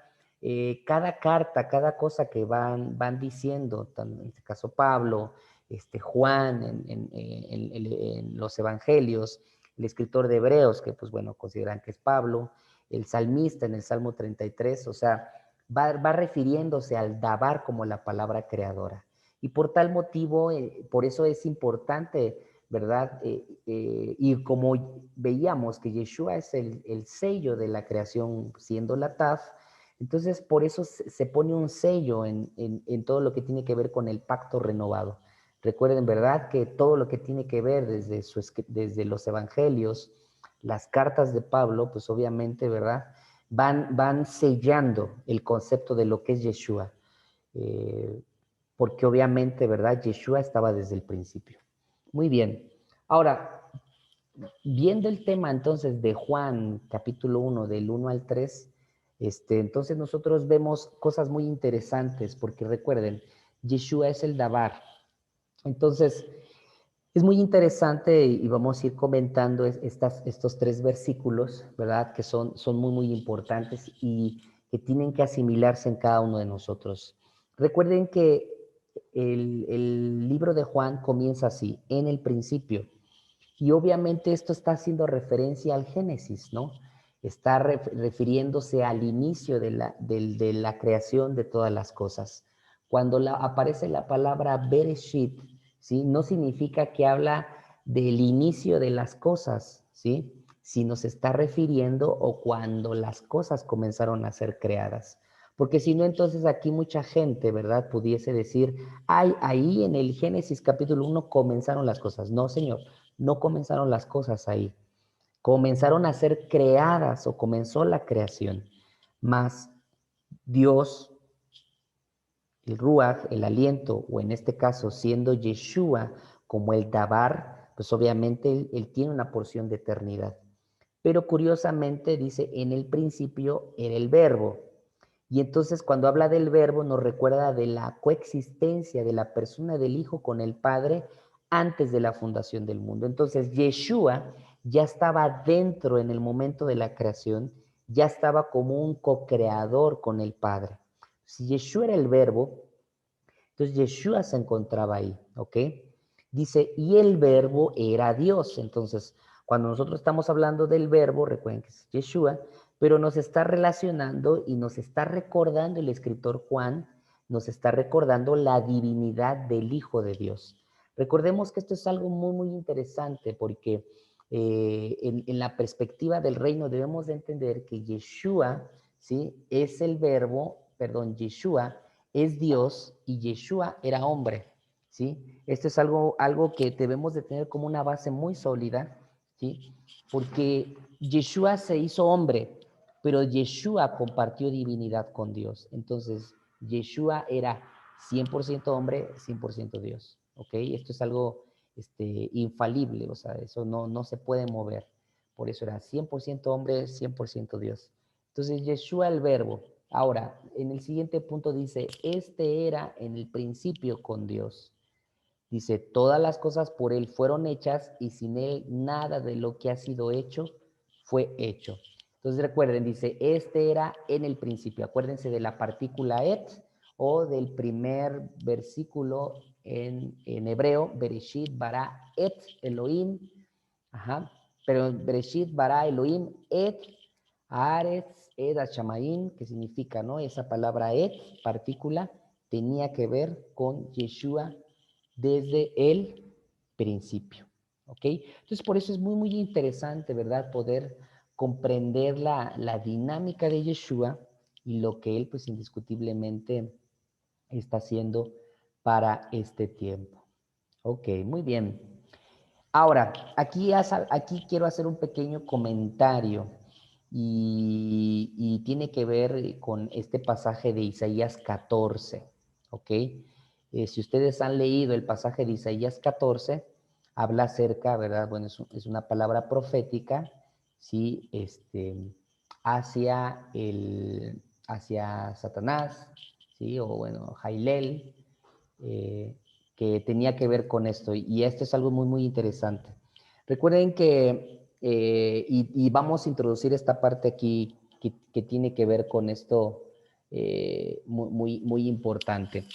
S1: cada carta, cada cosa que van diciendo, en este caso Pablo, Juan en los evangelios, el escritor de Hebreos, que pues bueno, consideran que es Pablo, el salmista en el Salmo 33, o sea, va refiriéndose al Dabar como la palabra creadora. Y por tal motivo, por eso es importante, ¿verdad? Y como veíamos que Yeshua es el sello de la creación, siendo la Taf, entonces por eso se pone un sello en todo lo que tiene que ver con el pacto renovado. Recuerden, ¿verdad? Que todo lo que tiene que ver desde los evangelios, las cartas de Pablo, pues obviamente, ¿verdad? Van sellando el concepto de lo que es Yeshua. Porque obviamente, ¿verdad? Yeshua estaba desde el principio. Muy bien. Ahora, viendo el tema entonces de Juan, capítulo 1, del 1 al 3, entonces nosotros vemos cosas muy interesantes, porque recuerden, Yeshua es el Dabar. Entonces, es muy interesante y vamos a ir comentando estos tres versículos, ¿verdad? Que son muy, muy importantes y que tienen que asimilarse en cada uno de nosotros. Recuerden que el libro de Juan comienza así, en el principio. Y obviamente esto está haciendo referencia al Génesis, ¿no? Está refiriéndose al inicio de la creación de todas las cosas. Cuando aparece la palabra Bereshit, ¿sí? No significa que habla del inicio de las cosas, ¿sí? Sino se está refiriendo o cuando las cosas comenzaron a ser creadas. Porque si no, entonces aquí mucha gente, ¿verdad? Pudiese decir, ay, ahí en el Génesis capítulo 1 comenzaron las cosas. No, Señor, no comenzaron las cosas ahí. Comenzaron a ser creadas o comenzó la creación. Mas Dios el ruaj, el aliento, o en este caso siendo Yeshua como el dabar, pues obviamente él tiene una porción de eternidad. Pero curiosamente dice, en el principio era el verbo. Y entonces cuando habla del verbo nos recuerda de la coexistencia de la persona del Hijo con el Padre antes de la fundación del mundo. Entonces Yeshua ya estaba dentro en el momento de la creación, ya estaba como un co-creador con el Padre. Si Yeshua era el verbo, entonces Yeshua se encontraba ahí, ¿ok? Dice, y el verbo era Dios. Entonces, cuando nosotros estamos hablando del verbo, recuerden que es Yeshua, pero nos está relacionando y nos está recordando el escritor Juan, nos está recordando la divinidad del Hijo de Dios. Recordemos que esto es algo muy, muy interesante porque en la perspectiva del reino debemos de entender que Yeshua, ¿sí? Es el verbo, perdón, Yeshua es Dios y Yeshua era hombre, ¿sí? Esto es algo que debemos de tener como una base muy sólida, ¿sí? Porque Yeshua se hizo hombre, pero Yeshua compartió divinidad con Dios. Entonces, Yeshua era 100% hombre, 100% Dios, ¿ok? Esto es algo infalible, o sea, eso no se puede mover. Por eso era 100% hombre, 100% Dios. Entonces, Yeshua el verbo. Ahora, en el siguiente punto dice, este era en el principio con Dios. Dice, todas las cosas por Él fueron hechas y sin Él nada de lo que ha sido hecho fue hecho. Entonces recuerden, dice, este era en el principio. Acuérdense de la partícula et o del primer versículo en hebreo, Bereshit bara et Elohim. Ajá. Pero Bereshit bara Elohim et Haaretz ed Hashamaim, que significa, ¿no? Esa palabra et, partícula, tenía que ver con Yeshua desde el principio, ¿ok? Entonces, por eso es muy, muy interesante, ¿verdad? Poder comprender la dinámica de Yeshua y lo que él, pues, indiscutiblemente está haciendo para este tiempo. Ok, muy bien. Ahora, aquí quiero hacer un pequeño comentario y tiene que ver con este pasaje de Isaías 14, ¿ok? Si ustedes han leído el pasaje de Isaías 14, habla acerca, ¿verdad? Bueno, es una palabra profética, ¿sí? Hacia hacia Satanás, ¿sí? O bueno, Jailel, eh, que tenía que ver con esto. Y esto es algo muy, muy interesante. Recuerden que, y vamos a introducir esta parte aquí que tiene que ver con esto muy, muy, muy importante.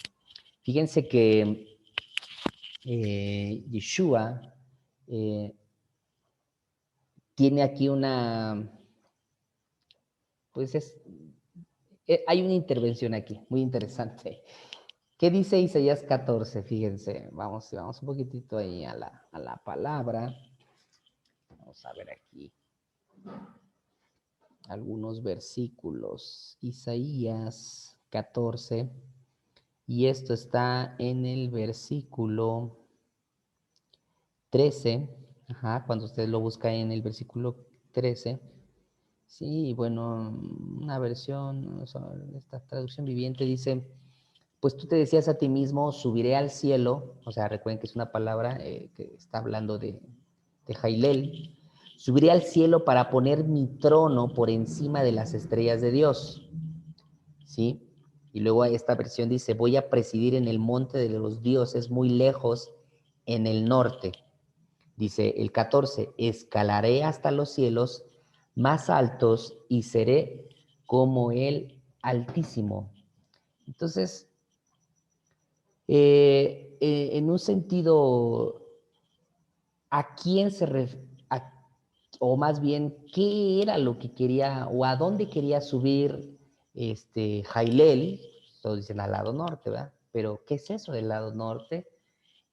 S1: Fíjense que Yeshua tiene aquí pues hay una intervención aquí, muy interesante. ¿Qué dice Isaías 14? Fíjense, vamos un poquitito ahí a la palabra. Vamos a ver aquí algunos versículos. Isaías 14, y esto está en el versículo 13. Ajá, cuando usted lo busca en el versículo 13. Sí, bueno, una versión, o sea, esta traducción viviente dice, pues tú te decías a ti mismo, subiré al cielo, o sea, recuerden que es una palabra que está hablando de Jailel, subiré al cielo para poner mi trono por encima de las estrellas de Dios, ¿sí? Y luego esta versión dice, voy a presidir en el monte de los dioses muy lejos en el norte. Dice el 14, escalaré hasta los cielos más altos y seré como el Altísimo. Entonces, en un sentido, ¿a quién se refiere? O más bien, ¿qué era lo que quería o a dónde quería subir Jailel? Todos dicen al lado norte, ¿verdad? Pero, ¿qué es eso del lado norte?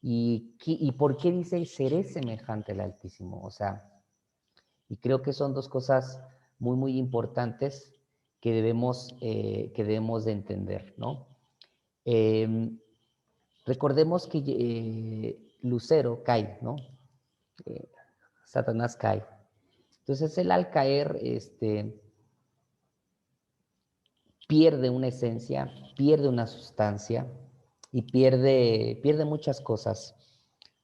S1: ¿Y por qué dice seré semejante al Altísimo? O sea, y creo que son dos cosas muy, muy importantes que debemos de entender, ¿no? Eh, Recordemos que Lucero cae, ¿no? Eh, Satanás cae. Entonces él al caer, pierde una esencia, pierde una sustancia y pierde muchas cosas.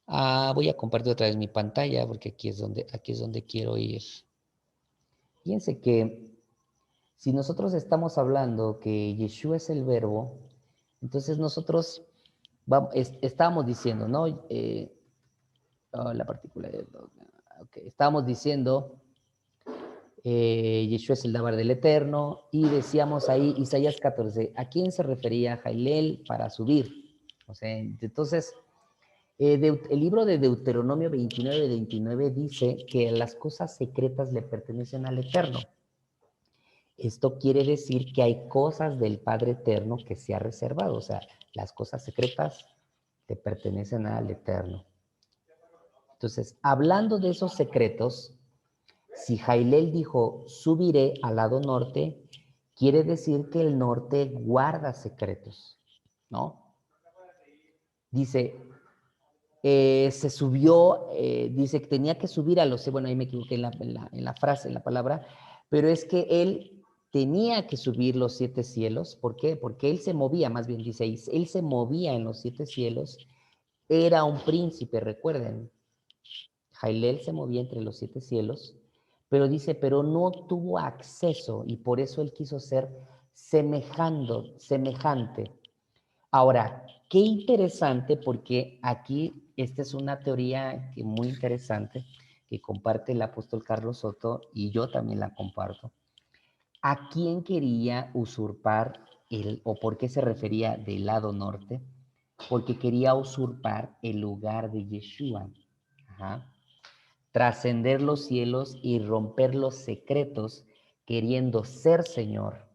S1: Voy a compartir otra vez mi pantalla porque aquí es donde quiero ir. Fíjense que si nosotros estamos hablando que Yeshua es el verbo, entonces nosotros estábamos diciendo, ¿no? La partícula de... Okay. Estábamos diciendo, Yeshua es el Dabar del Eterno, y decíamos ahí, Isaías 14, ¿a quién se refería Jailel para subir? O sea, entonces, el libro de Deuteronomio 29 dice que las cosas secretas le pertenecen al Eterno. Esto quiere decir que hay cosas del Padre Eterno que se ha reservado, o sea, las cosas secretas le pertenecen al Eterno. Entonces, hablando de esos secretos, si Jailel dijo, subiré al lado norte, quiere decir que el norte guarda secretos, ¿no? Dice, se subió, dice que tenía que subir a los, bueno, ahí me equivoqué en la frase, en la palabra, pero es que él tenía que subir los 7 cielos. ¿Por qué? Porque él se movía, más bien dice, él se movía en los 7 cielos, era un príncipe, recuerden. Jailel se movía entre los 7 cielos, pero dice, pero no tuvo acceso y por eso él quiso ser semejante. Ahora, qué interesante porque aquí esta es una teoría muy interesante que comparte el apóstol Carlos Soto y yo también la comparto. ¿A quién quería usurpar o por qué se refería del lado norte? Porque quería usurpar el lugar de Yeshua. Ajá. Trascender los cielos y romper los secretos, queriendo ser Señor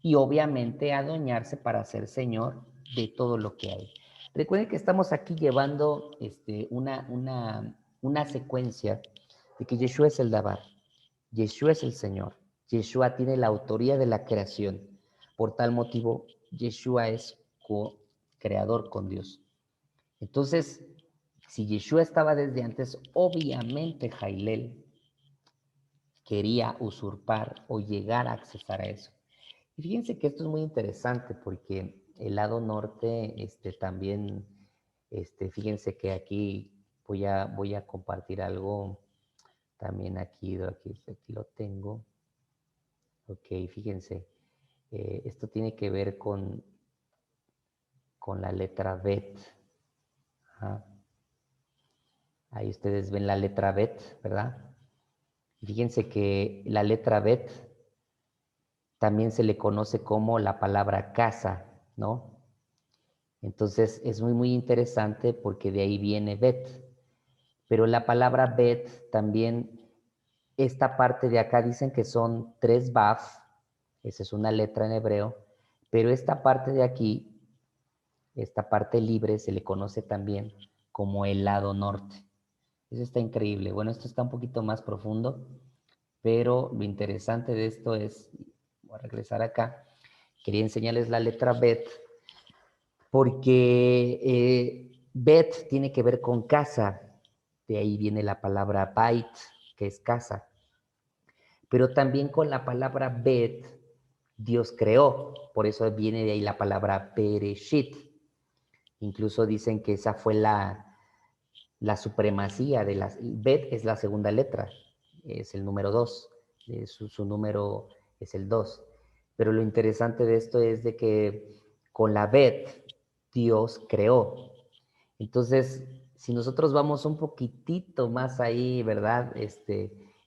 S1: y obviamente adueñarse para ser Señor de todo lo que hay. Recuerden que estamos aquí llevando una secuencia de que Yeshua es el Dabar, Yeshua es el Señor, Yeshua tiene la autoría de la creación. Por tal motivo, Yeshua es co-creador con Dios. Entonces, si Yeshua estaba desde antes, obviamente Jailel quería usurpar o llegar a accesar a eso. Y fíjense que esto es muy interesante porque el lado norte también, fíjense que aquí voy a compartir algo también aquí lo tengo. Ok, fíjense, esto tiene que ver con la letra Bet. Ajá. Ahí ustedes ven la letra Bet, ¿verdad? Fíjense que la letra Bet también se le conoce como la palabra casa, ¿no? Entonces es muy interesante porque de ahí viene Bet. Pero la palabra Bet también, esta parte de acá dicen que son 3 Baf, esa es una letra en hebreo, pero esta parte de aquí, esta parte libre, se le conoce también como el lado norte. Eso está increíble. Bueno, esto está un poquito más profundo, pero lo interesante de esto es, voy a regresar acá, quería enseñarles la letra Bet, porque Bet tiene que ver con casa, de ahí viene la palabra Bait, que es casa, pero también con la palabra Bet, Dios creó, por eso viene de ahí la palabra Bereshit. Incluso dicen que esa fue la supremacía de las... Bet es la segunda letra, es el número 2, su número es el 2. Pero lo interesante de esto es de que con la Bet Dios creó. Entonces, si nosotros vamos un poquitito más ahí, ¿verdad?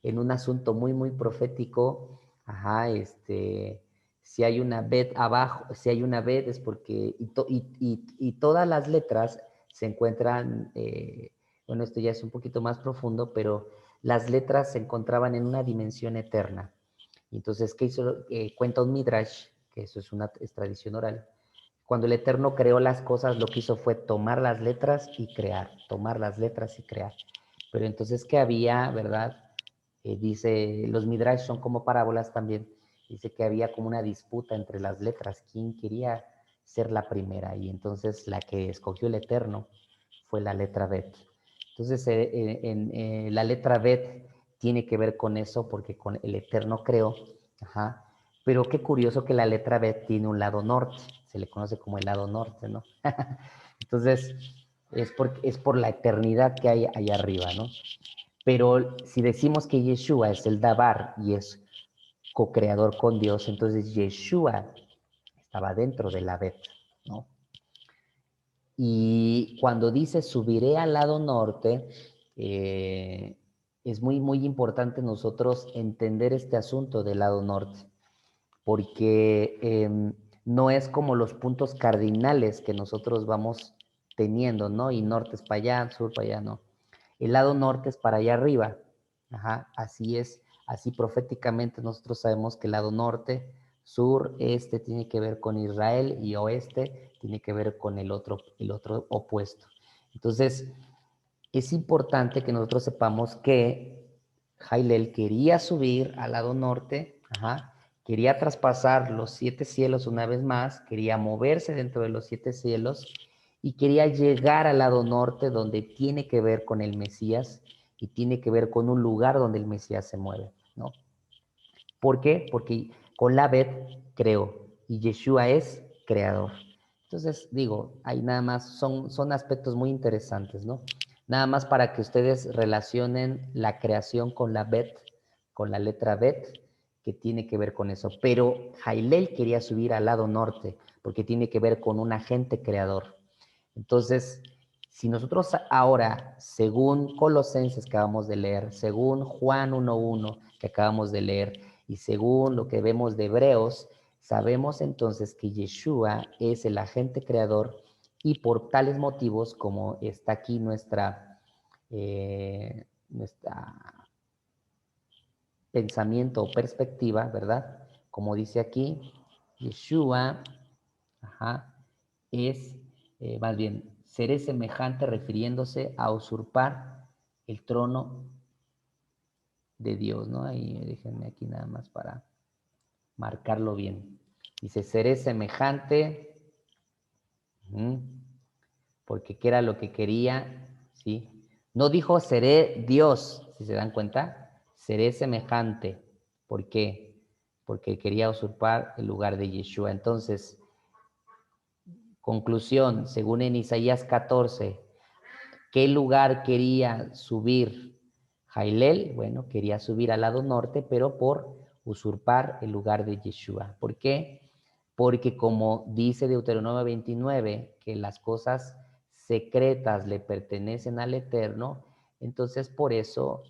S1: En un asunto muy profético, ajá, si hay una Bet abajo, si hay una Bet es porque, y todas las letras se encuentran, bueno, esto ya es un poquito más profundo, pero las letras se encontraban en una dimensión eterna. Entonces, ¿qué hizo? Cuenta un Midrash, que eso es tradición oral. Cuando el Eterno creó las cosas, lo que hizo fue tomar las letras y crear, tomar las letras y crear. Pero entonces, ¿qué había, verdad? Dice, los Midrash son como parábolas también. Dice que había como una disputa entre las letras. ¿Quién quería ser la primera? Y entonces la que escogió el Eterno fue la letra Bet. Entonces, la letra Bet tiene que ver con eso, porque con el Eterno creó, ajá, Pero qué curioso que la letra Bet tiene un lado norte, se le conoce como el lado norte, ¿no? Entonces, es por la eternidad que hay allá arriba, ¿no? Pero si decimos que Yeshua es el Dabar y es co-creador con Dios, entonces Yeshua estaba dentro de la Bet, ¿no? Y cuando dice subiré al lado norte, es muy, muy importante nosotros entender este asunto del lado norte, porque no es como los puntos cardinales que nosotros vamos teniendo, ¿no? Y norte es para allá, sur para allá, no. El lado norte es para allá arriba. Ajá, así es, así proféticamente nosotros sabemos que el lado norte, sur, este tiene que ver con Israel y oeste tiene que ver con el otro opuesto. Entonces, es importante que nosotros sepamos que Jailel quería subir al lado norte, ajá, quería traspasar los 7 cielos una vez más, quería moverse dentro de los 7 cielos y quería llegar al lado norte donde tiene que ver con el Mesías y tiene que ver con un lugar donde el Mesías se mueve, ¿no? ¿Por qué? Porque con la Bet creó y Yeshua es creador. Entonces, digo, ahí nada más son aspectos muy interesantes, ¿no? Nada más para que ustedes relacionen la creación con la Bet, con la letra Bet, que tiene que ver con eso. Pero Jailel quería subir al lado norte, porque tiene que ver con un agente creador. Entonces, si nosotros ahora, según Colosenses que acabamos de leer, según Juan 1.1 que acabamos de leer, y según lo que vemos de Hebreos, sabemos entonces que Yeshua es el agente creador y por tales motivos, como está aquí nuestra pensamiento o perspectiva, ¿verdad? Como dice aquí, Yeshua, ajá, es, más bien, seré semejante refiriéndose a usurpar el trono de Dios, ¿no? Y déjenme aquí nada más para marcarlo bien. Dice, seré semejante, porque qué era lo que quería, ¿sí? No dijo seré Dios, si se dan cuenta, seré semejante. ¿Por qué? Porque quería usurpar el lugar de Yeshua. Entonces, conclusión, según en Isaías 14, ¿qué lugar quería subir Jailel? Bueno, quería subir al lado norte, pero por usurpar el lugar de Yeshua. ¿Por qué? Porque como dice Deuteronomio 29, que las cosas secretas le pertenecen al Eterno, entonces por eso,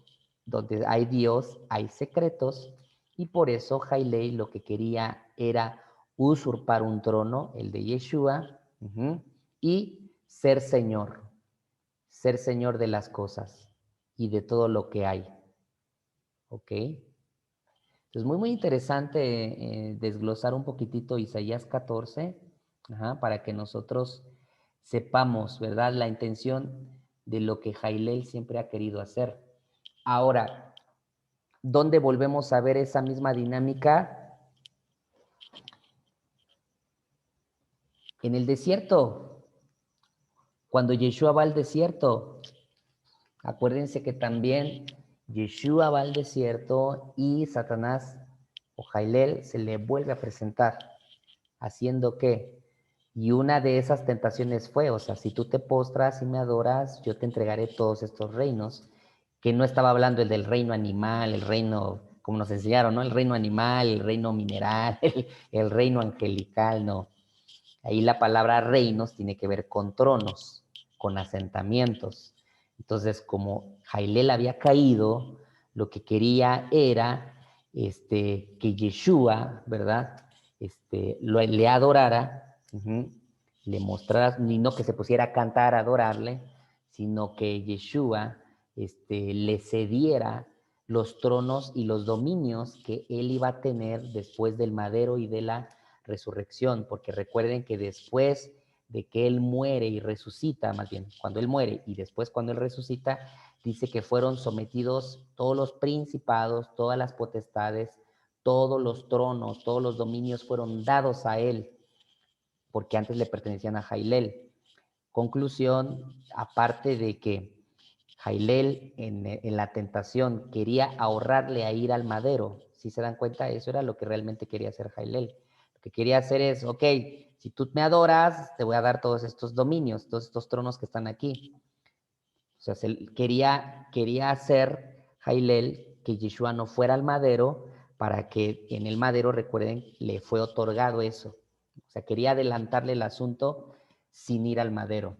S1: donde hay Dios, hay secretos, y por eso Jailel lo que quería era usurpar un trono, el de Yeshua, y ser señor de las cosas y de todo lo que hay. ¿Ok? Es muy, muy interesante desglosar un poquitito Isaías 14, para que nosotros sepamos, ¿verdad?, la intención de lo que Jailel siempre ha querido hacer. Ahora, ¿dónde volvemos a ver esa misma dinámica? En el desierto. Cuando Yeshua va al desierto, acuérdense que también Yeshua va al desierto y Satanás o Jailel se le vuelve a presentar, haciendo qué. Y una de esas tentaciones fue, o sea, si tú te postras y me adoras, yo te entregaré todos estos reinos, que no estaba hablando el del reino animal, el reino, como nos enseñaron, ¿no? El reino animal, el reino mineral, el reino angelical, no. Ahí la palabra reinos tiene que ver con tronos, con asentamientos. Entonces, como Jailel había caído, lo que quería era que Yeshua, ¿verdad? Le adorara, le mostrara, ni no que se pusiera a cantar, a adorarle, sino que Yeshua le cediera los tronos y los dominios que él iba a tener después del madero y de la resurrección, porque recuerden que después de que él muere y resucita, más bien cuando él muere y después cuando él resucita, dice que fueron sometidos todos los principados, todas las potestades, todos los tronos, todos los dominios fueron dados a él, porque antes le pertenecían a Jailel. Conclusión, aparte de que Jailel en la tentación quería ahorrarle a ir al madero, Si se dan cuenta, eso era lo que realmente quería hacer Jailel. Lo que quería hacer es, ok, si tú me adoras, te voy a dar todos estos dominios, todos estos tronos que están aquí. O sea, quería hacer Jailel que Yeshua no fuera al madero para que en el madero, recuerden, le fue otorgado eso. O sea, quería adelantarle el asunto sin ir al madero.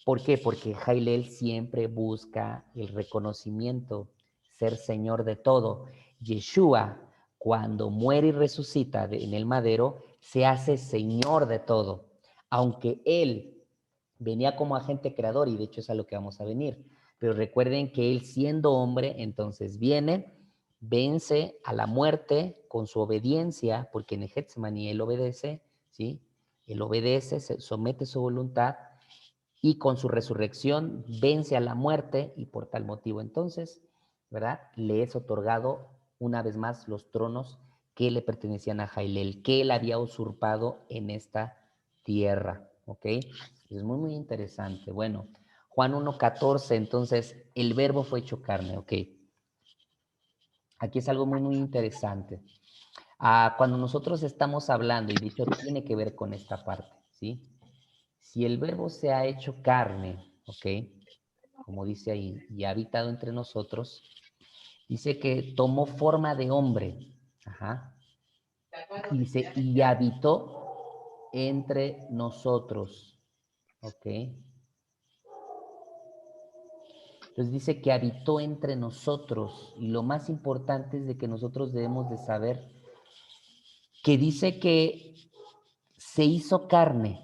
S1: ¿Por qué? Porque Jailel siempre busca el reconocimiento, ser señor de todo. Yeshua, cuando muere y resucita en el madero, se hace señor de todo. Aunque él venía como agente creador, y de hecho es a lo que vamos a venir. Pero recuerden que él, siendo hombre, entonces viene, vence a la muerte con su obediencia, porque en el Getsemaní él obedece, ¿sí? Él obedece, se somete su voluntad, y con su resurrección vence a la muerte, y por tal motivo entonces, ¿verdad? Le es otorgado una vez más los tronos que le pertenecían a Jailel, que él había usurpado en esta tierra, ¿ok? Es muy, muy interesante. Bueno, Juan 1:14, entonces, el verbo fue hecho carne, ¿ok? Aquí es algo muy, muy interesante. Cuando nosotros estamos hablando, y de hecho tiene que ver con esta parte, ¿sí? Si el verbo se ha hecho carne, ¿ok? Como dice ahí, y ha habitado entre nosotros, dice que tomó forma de hombre, ajá, y dice, y habitó entre nosotros, ¿ok? Entonces dice que habitó entre nosotros, y lo más importante es de que nosotros debemos de saber que dice que se hizo carne,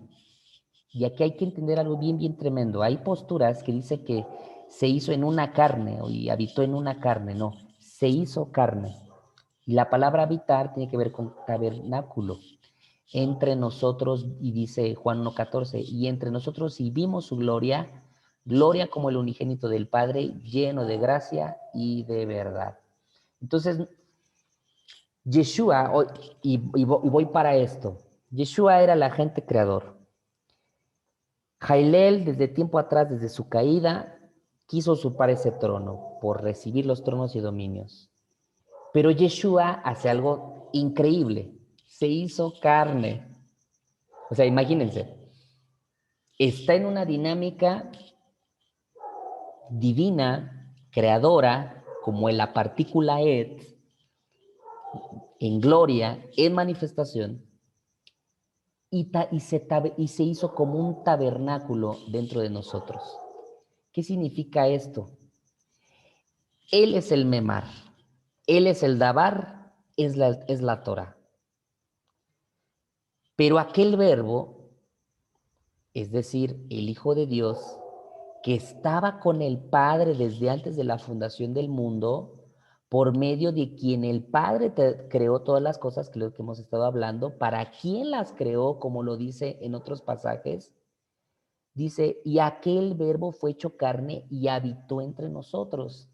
S1: y aquí hay que entender algo bien, bien tremendo. Hay posturas que dice que se hizo en una carne y habitó en una carne. No, se hizo carne. Y la palabra habitar tiene que ver con tabernáculo. Entre nosotros, y dice Juan 1:14, y entre nosotros y vimos su gloria, gloria como el unigénito del Padre, lleno de gracia y de verdad. Entonces, Yeshua, y voy para esto, Yeshua era el agente creador. Jailel, desde tiempo atrás, desde su caída, quiso usurpar ese trono por recibir los tronos y dominios. Pero Yeshua hace algo increíble. Se hizo carne. O sea, imagínense. Está en una dinámica divina, creadora, como en la partícula et, en gloria, en manifestación, y se hizo como un tabernáculo dentro de nosotros. ¿Qué significa esto? Él es el memar, él es el dabar, es la Torah. Pero aquel verbo, es decir, el Hijo de Dios, que estaba con el Padre desde antes de la fundación del mundo, por medio de quien el Padre creó todas las cosas, que es lo que hemos estado hablando, para quien las creó, como lo dice en otros pasajes, dice, y aquel verbo fue hecho carne y habitó entre nosotros.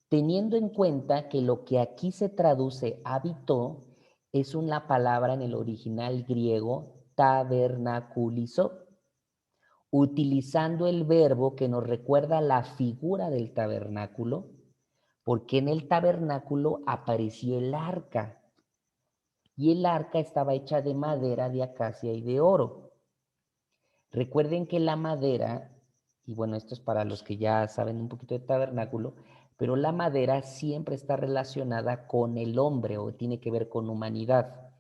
S1: Teniendo en cuenta que lo que aquí se traduce habitó es una palabra en el original griego tabernaculizó, utilizando el verbo que nos recuerda la figura del tabernáculo, porque en el tabernáculo apareció el arca, y el arca estaba hecha de madera, de acacia y de oro. Recuerden que la madera, y bueno, esto es para los que ya saben un poquito de tabernáculo, pero la madera siempre está relacionada con el hombre o tiene que ver con humanidad.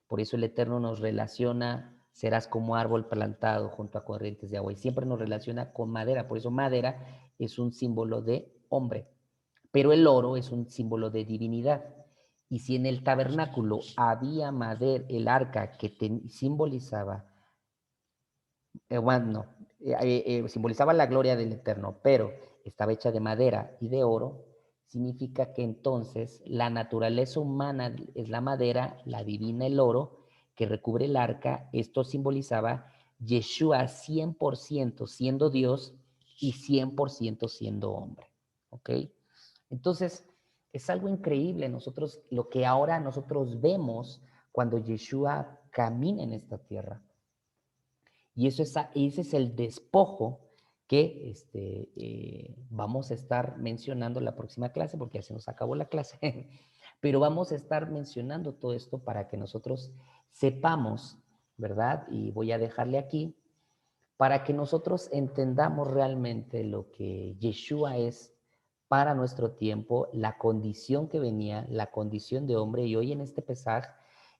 S1: Por eso el Eterno nos relaciona, serás como árbol plantado junto a corrientes de agua, y siempre nos relaciona con madera. Por eso madera es un símbolo de hombre, pero el oro es un símbolo de divinidad. Y si en el tabernáculo había madera, el arca que simbolizaba bueno, simbolizaba la gloria del Eterno, pero estaba hecha de madera y de oro, significa que entonces la naturaleza humana es la madera, la divina el oro, que recubre el arca. Esto simbolizaba Yeshua 100% siendo Dios y 100% siendo hombre. ¿Ok? Entonces, es algo increíble nosotros, lo que ahora nosotros vemos cuando Yeshua camina en esta tierra. Y ese es el despojo que vamos a estar mencionando en la próxima clase, porque ya se nos acabó la clase. Pero vamos a estar mencionando todo esto para que nosotros sepamos, ¿verdad? Y voy a dejarle aquí, para que nosotros entendamos realmente lo que Yeshua es para nuestro tiempo, la condición que venía, la condición de hombre, y hoy en este pesaje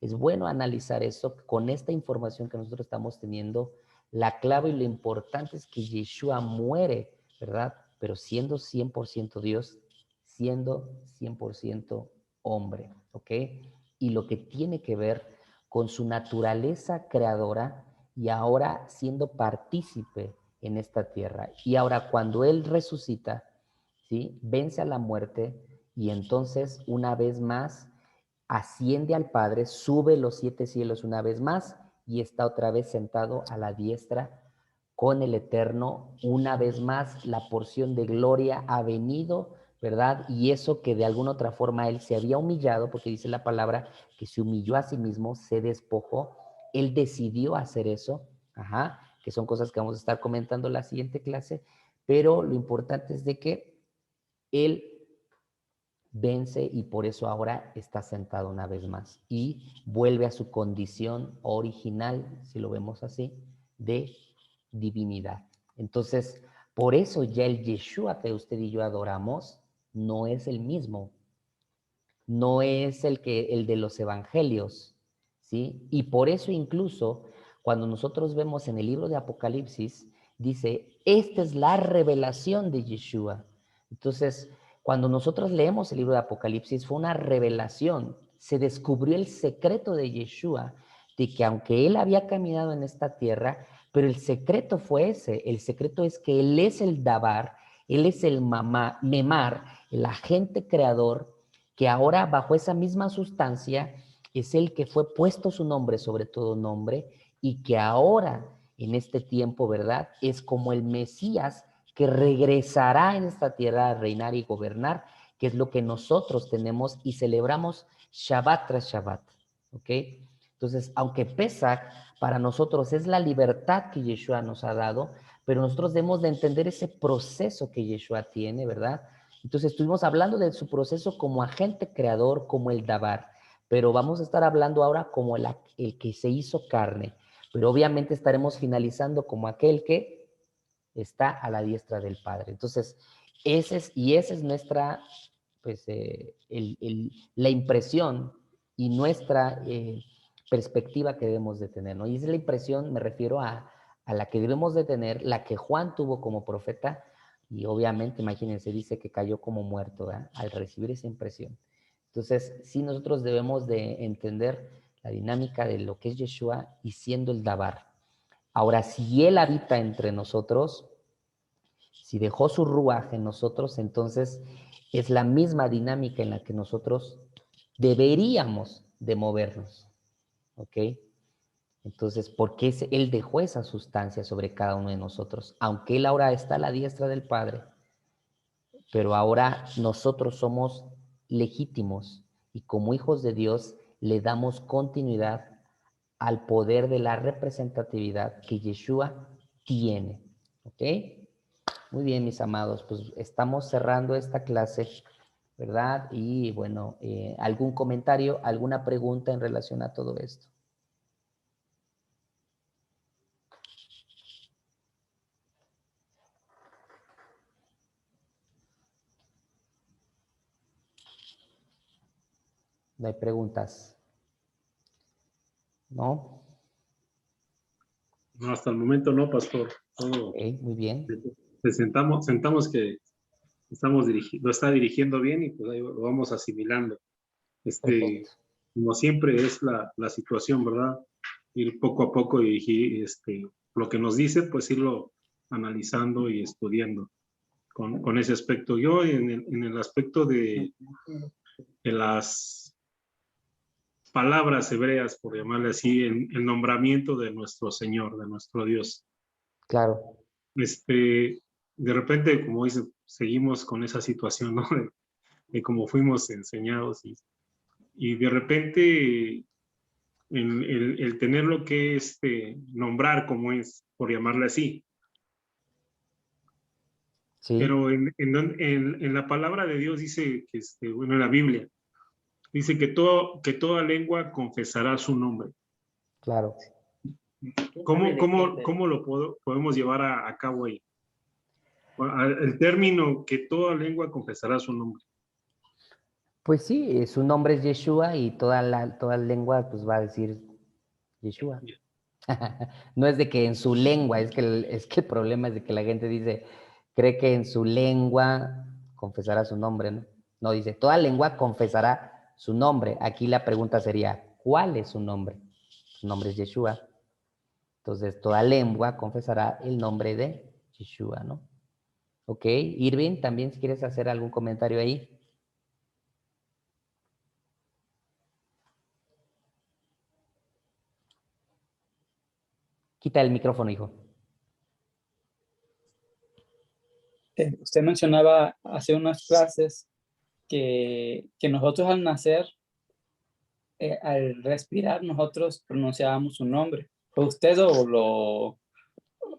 S1: es bueno analizar eso con esta información que nosotros estamos teniendo. La clave y lo importante es que Yeshua muere, ¿verdad? Pero siendo 100% Dios, siendo 100% hombre, ¿ok? Y lo que tiene que ver con su naturaleza creadora y ahora siendo partícipe en esta tierra. Y ahora cuando Él resucita, ¿sí? Vence a la muerte y entonces una vez más asciende al Padre, sube los 7 cielos una vez más y está otra vez sentado a la diestra con el Eterno. Una vez más la porción de gloria ha venido, ¿verdad? Y eso que de alguna otra forma Él se había humillado, porque dice la palabra que se humilló a sí mismo, se despojó, Él decidió hacer eso, ajá, que son cosas que vamos a estar comentando en la siguiente clase, pero lo importante es de que Él vence y por eso ahora está sentado una vez más y vuelve a su condición original, si lo vemos así, de divinidad. Entonces, por eso ya el Yeshua que usted y yo adoramos no es el mismo, no es el de los evangelios, ¿sí? Y por eso incluso cuando nosotros vemos en el libro de Apocalipsis, dice, esta es la revelación de Yeshua. Entonces, cuando nosotros leemos el libro de Apocalipsis, fue una revelación, se descubrió el secreto de Yeshua, de que aunque él había caminado en esta tierra, pero el secreto fue ese, el secreto es que él es el Dabar, él es el Memar, el agente creador, que ahora bajo esa misma sustancia es el que fue puesto su nombre sobre todo nombre y que ahora en este tiempo, ¿verdad? Es como el Mesías que regresará en esta tierra a reinar y gobernar, que es lo que nosotros tenemos y celebramos Shabbat tras Shabbat, ¿ok? Entonces, aunque Pesach para nosotros es la libertad que Yeshua nos ha dado, pero nosotros debemos de entender ese proceso que Yeshua tiene, ¿verdad? Entonces estuvimos hablando de su proceso como agente creador, como el Dabar, pero vamos a estar hablando ahora como el que se hizo carne, pero obviamente estaremos finalizando como aquel que está a la diestra del Padre. Entonces, esa es nuestra, pues, la impresión y nuestra perspectiva que debemos de tener, ¿no? Y esa es la impresión, me refiero a la que debemos de tener, la que Juan tuvo como profeta, y obviamente, imagínense, dice que cayó como muerto, ¿verdad? Al recibir esa impresión. Entonces, sí nosotros debemos de entender la dinámica de lo que es Yeshua y siendo el Dabar. Ahora, si Él habita entre nosotros, si dejó su ruaj en nosotros, entonces es la misma dinámica en la que nosotros deberíamos de movernos, ¿ok? Entonces, ¿por qué Él dejó esa sustancia sobre cada uno de nosotros? Aunque Él ahora está a la diestra del Padre, pero ahora nosotros somos legítimos y como hijos de Dios le damos continuidad al poder de la representatividad que Yeshua tiene, ¿ok? Muy bien, mis amados, pues estamos cerrando esta clase, ¿verdad? Y bueno, ¿algún comentario, alguna pregunta en relación a todo esto? ¿No hay preguntas? ¿No?
S3: No, hasta el momento no, pastor. Todo,
S1: Ok, muy bien.
S3: sentamos que lo está dirigiendo bien y pues ahí lo vamos asimilando.
S1: Perfecto.
S3: Como siempre es la situación, ¿verdad? Ir poco a poco y lo que nos dice, pues irlo analizando y estudiando con ese aspecto. Yo en el aspecto de las palabras hebreas, por llamarle así, en el nombramiento de nuestro Señor, de nuestro Dios.
S1: Claro.
S3: De repente, como dice, seguimos con esa situación, ¿no? De cómo fuimos enseñados y de repente el tenerlo que nombrar como es, por llamarle así.
S1: Sí,
S3: Pero en la palabra de Dios dice que, bueno, en la Biblia, Dice que toda lengua confesará su nombre.
S1: Claro.
S3: ¿Cómo lo podemos llevar a cabo ahí? El término que toda lengua confesará su nombre.
S1: Pues sí, su nombre es Yeshua y toda lengua pues va a decir Yeshua. No es de que en su lengua, es que el problema es de que la gente cree que en su lengua confesará su nombre, ¿no? No, dice, toda lengua confesará su nombre. Aquí la pregunta sería, ¿cuál es su nombre? Su nombre es Yeshua. Entonces, toda lengua confesará el nombre de Yeshua, ¿no? Ok, Irving, también si quieres hacer algún comentario ahí. Quita el micrófono, hijo.
S4: Usted mencionaba hace unas clases que nosotros al nacer, al respirar, nosotros pronunciábamos su nombre. ¿Fue usted no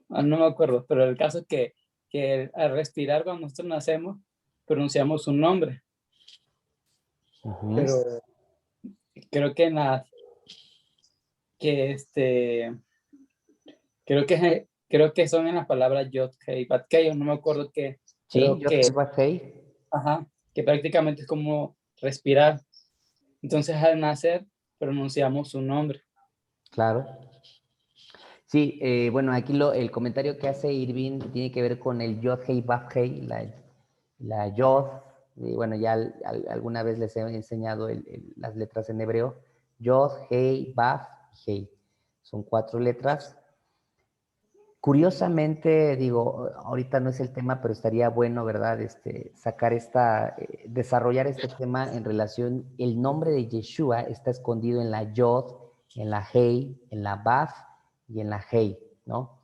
S4: me acuerdo, pero el caso es que al respirar cuando nosotros nacemos, pronunciamos su nombre. Pero creo que creo que son en las palabras Yod, Hei, Bat, Kei, no me acuerdo qué.
S1: Sí,
S4: Creo
S1: Yod,
S4: que,
S1: Hei, Bat, Kei.
S4: ajá, que prácticamente es como respirar. Entonces al nacer pronunciamos su nombre.
S1: Claro. Sí, bueno, aquí el comentario que hace Irving tiene que ver con el Yod, Hei, Vav, Hei, la Yod. Y bueno, ya alguna vez les he enseñado las letras en hebreo. Yod, Hei, Vav, Hei. Son 4 letras. Curiosamente, digo, ahorita no es el tema, pero estaría bueno, ¿verdad? Desarrollar este tema en relación, el nombre de Yeshua está escondido en la Yod, en la Hei, en la Vav y en la Hei, ¿no?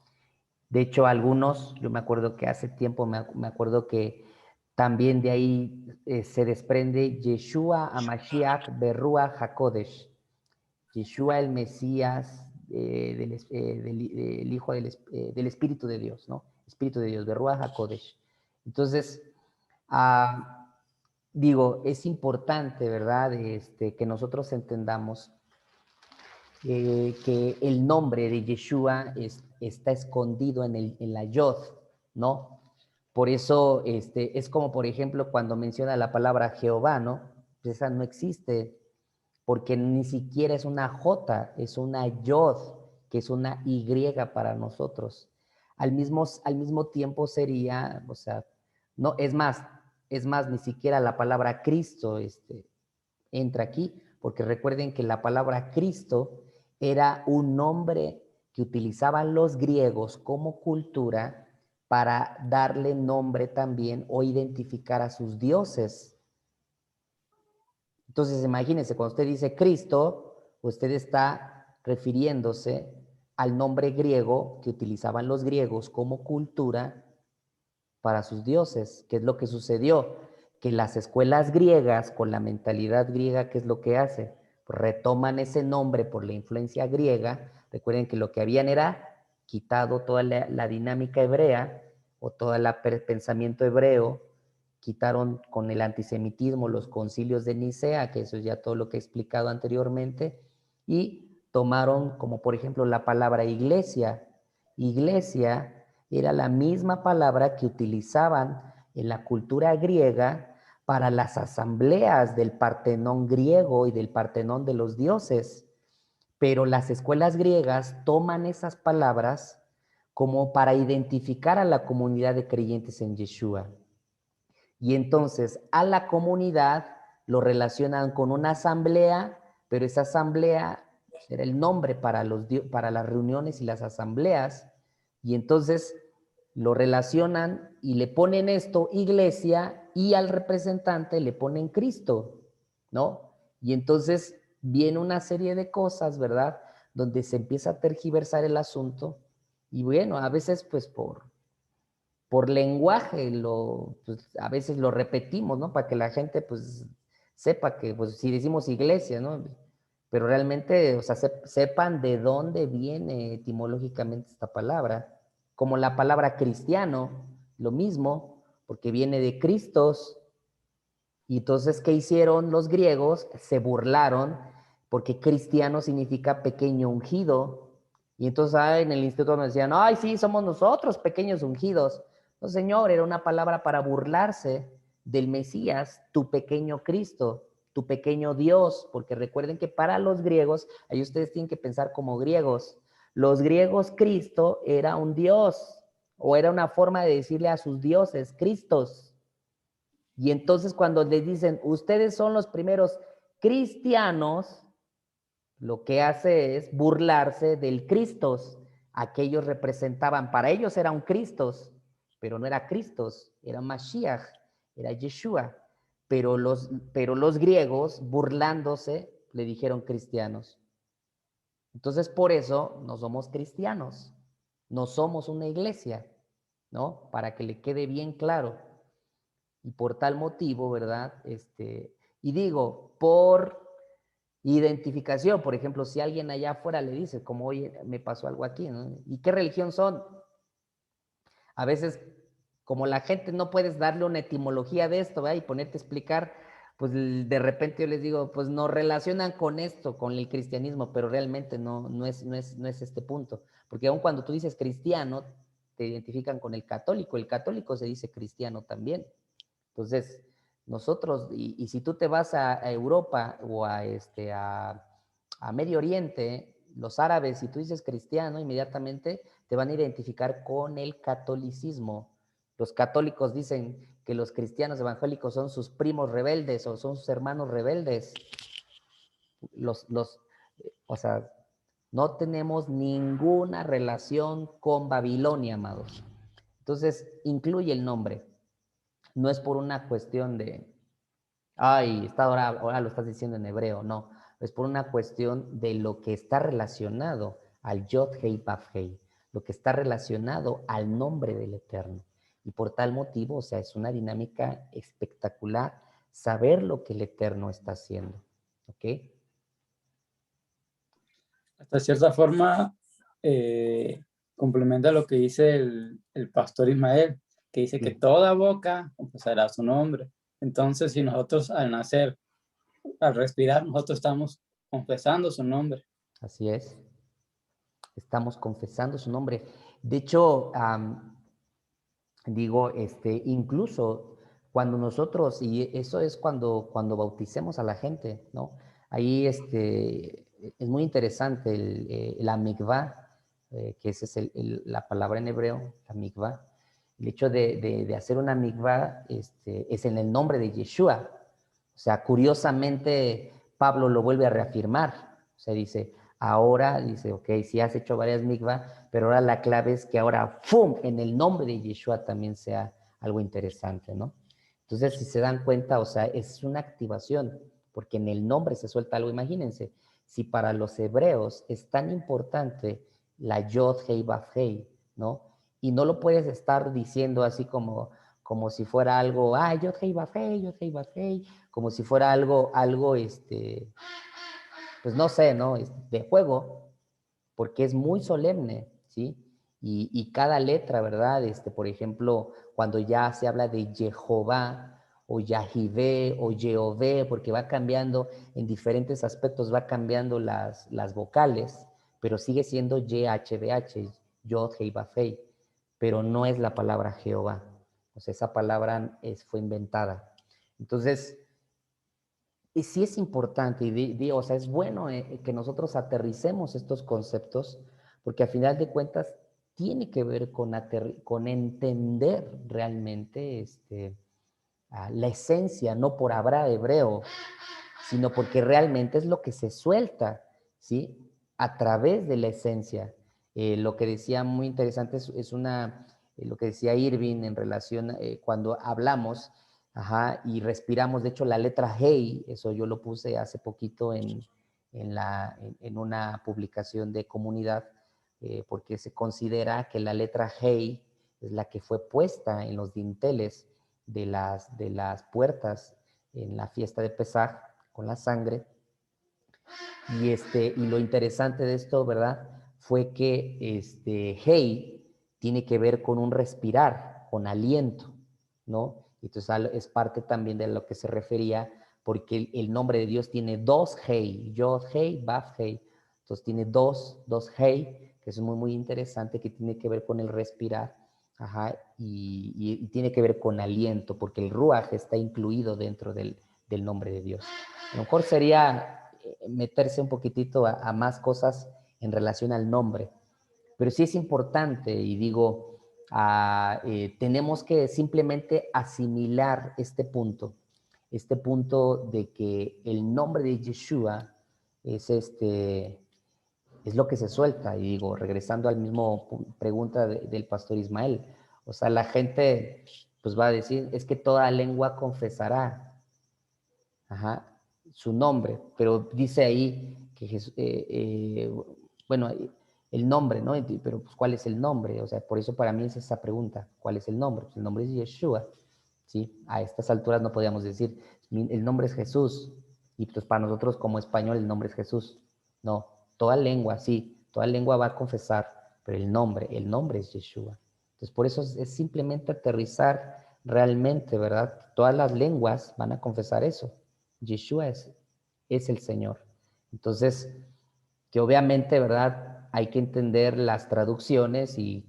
S1: De hecho, yo me acuerdo que hace tiempo, me acuerdo que también de ahí se desprende Yeshua Hamashiach Berruach HaKodesh. Yeshua el Mesías del Hijo del Espíritu de Dios, ¿no? Espíritu de Dios, de Ruach HaKodesh. Entonces, digo, es importante, ¿verdad? Que nosotros entendamos que el nombre de Yeshua está escondido en la Yod, ¿no? Por eso es como, por ejemplo, cuando menciona la palabra Jehová, ¿no? Pues esa no existe, porque ni siquiera es una J, es una Yod, que es una Y para nosotros. Al mismo tiempo sería, o sea, no, es más, ni siquiera la palabra Cristo entra aquí, porque recuerden que la palabra Cristo era un nombre que utilizaban los griegos como cultura para darle nombre también o identificar a sus dioses. Entonces, imagínense, cuando usted dice Cristo, usted está refiriéndose al nombre griego que utilizaban los griegos como cultura para sus dioses. ¿Qué es lo que sucedió? Que las escuelas griegas, con la mentalidad griega, ¿qué es lo que hace? Pues retoman ese nombre por la influencia griega. Recuerden que lo que habían era quitado toda la dinámica hebrea o todo el pensamiento hebreo, quitaron con el antisemitismo los concilios de Nicea, que eso es ya todo lo que he explicado anteriormente, y tomaron como por ejemplo la palabra iglesia. Iglesia era la misma palabra que utilizaban en la cultura griega para las asambleas del Partenón griego y del Partenón de los dioses. Pero las escuelas griegas toman esas palabras como para identificar a la comunidad de creyentes en Yeshua. Y entonces a la comunidad lo relacionan con una asamblea, pero esa asamblea era el nombre para las reuniones y las asambleas, y entonces lo relacionan y le ponen esto, iglesia, y al representante le ponen Cristo, ¿no? Y entonces viene una serie de cosas, ¿verdad? Donde se empieza a tergiversar el asunto, y bueno, a veces pues por lenguaje, pues, a veces lo repetimos, ¿no? Para que la gente, pues, sepa que, pues, si decimos iglesia, ¿no? Pero realmente, o sea, sepan de dónde viene etimológicamente esta palabra. Como la palabra cristiano, lo mismo, porque viene de Cristos, Y entonces, ¿qué hicieron los griegos? Se burlaron, porque cristiano significa pequeño ungido. Y entonces en el instituto me decían, ay, sí, somos nosotros, pequeños ungidos. No, señor, era una palabra para burlarse del Mesías, tu pequeño Cristo, tu pequeño Dios, porque recuerden que para los griegos, ahí ustedes tienen que pensar como griegos, los griegos Cristo era un Dios, o era una forma de decirle a sus dioses, Cristos. Y entonces cuando les dicen, ustedes son los primeros cristianos, lo que hace es burlarse del Cristos. Aquellos representaban, para ellos era un Cristos, pero no era Cristos, era Mashiach, era Yeshua. Pero los griegos, burlándose, le dijeron cristianos. Entonces, por eso no somos cristianos, no somos una iglesia, ¿no? Para que le quede bien claro. Y por tal motivo, ¿verdad? Y digo, por identificación, por ejemplo, si alguien allá afuera le dice, como hoy me pasó algo aquí, ¿no? ¿Y qué religión son? A veces, como la gente no puedes darle una etimología de esto, ¿verdad? Y ponerte a explicar, pues de repente yo les digo, pues nos relacionan con esto, con el cristianismo, pero realmente no es este punto. Porque aun cuando tú dices cristiano, te identifican con el católico se dice cristiano también. Entonces, nosotros, y si tú te vas a Europa o a Medio Oriente, los árabes, si tú dices cristiano, inmediatamente te van a identificar con el catolicismo. Los católicos dicen que los cristianos evangélicos son sus primos rebeldes o son sus hermanos rebeldes. O sea, no tenemos ninguna relación con Babilonia, amados. Entonces, incluye el nombre. No es por una cuestión de, ay, ahora lo estás diciendo en hebreo, no. Es por una cuestión de lo que está relacionado al Yod Hei Vav Hei, lo que está relacionado al nombre del Eterno. Y por tal motivo, o sea, es una dinámica espectacular saber lo que el Eterno está haciendo. ¿Ok?
S4: Hasta cierta forma, complementa lo que dice el pastor Ismael, que dice que toda boca confesará su nombre. Entonces, si nosotros al nacer, al respirar, nosotros estamos confesando su nombre.
S1: Así es. Estamos confesando su nombre. De hecho, digo, incluso cuando nosotros, y eso es cuando bauticemos a la gente, ¿no? Ahí es muy interesante la mikvah, que esa es la palabra en hebreo, la mikvah. El hecho de hacer una mikvah es en el nombre de Yeshua. O sea, curiosamente, Pablo lo vuelve a reafirmar. O sea, dice, ahora, dice, ok, sí has hecho varias mikvah, pero ahora la clave es que ahora, ¡fum!, en el nombre de Yeshua también sea algo interesante, ¿no? Entonces, si se dan cuenta, o sea, es una activación, porque en el nombre se suelta algo. Imagínense, si para los hebreos es tan importante la Yod Hei Vav Hei, ¿no? Y no lo puedes estar diciendo así como si fuera algo, Yod Hei Vav Hei, Yod Hei Vav Hei, como si fuera algo, pues no sé, ¿no? De juego, porque es muy solemne, ¿sí? Y cada letra, ¿verdad? Por ejemplo, cuando ya se habla de Jehová, o Yahvé, o Jehová, porque va cambiando en diferentes aspectos, va cambiando las vocales, pero sigue siendo YHVH, Yod, Hei, Vav, Hei, pero no es la palabra Jehová. O sea, esa palabra fue inventada. Entonces, y sí es importante, o sea, es bueno que nosotros aterricemos estos conceptos, porque a final de cuentas tiene que ver con entender realmente la esencia, no por hablar hebreo, sino porque realmente es lo que se suelta, ¿sí? A través de la esencia. Lo que decía muy interesante lo que decía Irving en relación, cuando hablamos, ajá, y respiramos, de hecho la letra Hey, eso yo lo puse hace poquito en una publicación de comunidad, porque se considera que la letra Hey es la que fue puesta en los dinteles de las puertas en la fiesta de Pesaj con la sangre. Y lo interesante de esto, ¿verdad? Fue que Hey tiene que ver con un respirar, con aliento, ¿no? Entonces es parte también de lo que se refería, porque el nombre de Dios tiene dos Hei, Yod Hei, Vav Hei. Entonces tiene dos Hei, que es muy, muy interesante, que tiene que ver con el respirar, ajá, y tiene que ver con aliento, porque el Ruach está incluido dentro del nombre de Dios. A lo mejor sería meterse un poquitito a más cosas en relación al nombre, pero sí es importante, y digo, tenemos que simplemente asimilar este punto de que el nombre de Yeshua es es lo que se suelta. Y digo, regresando al mismo pregunta del pastor Ismael, o sea, la gente pues va a decir, es que toda lengua confesará, ajá, su nombre, pero dice ahí que bueno, el nombre, ¿no? Pero pues, ¿cuál es el nombre? O sea, por eso para mí es esa pregunta, ¿cuál es el nombre? Pues el nombre es Yeshua, ¿sí? A estas alturas no podíamos decir, el nombre es Jesús, y pues para nosotros como español el nombre es Jesús. No, toda lengua, sí, toda lengua va a confesar, pero el nombre es Yeshua. Entonces por eso es simplemente aterrizar realmente, ¿verdad? Todas las lenguas van a confesar eso. Yeshua es el Señor. Entonces, que obviamente, ¿verdad? Hay que entender las traducciones y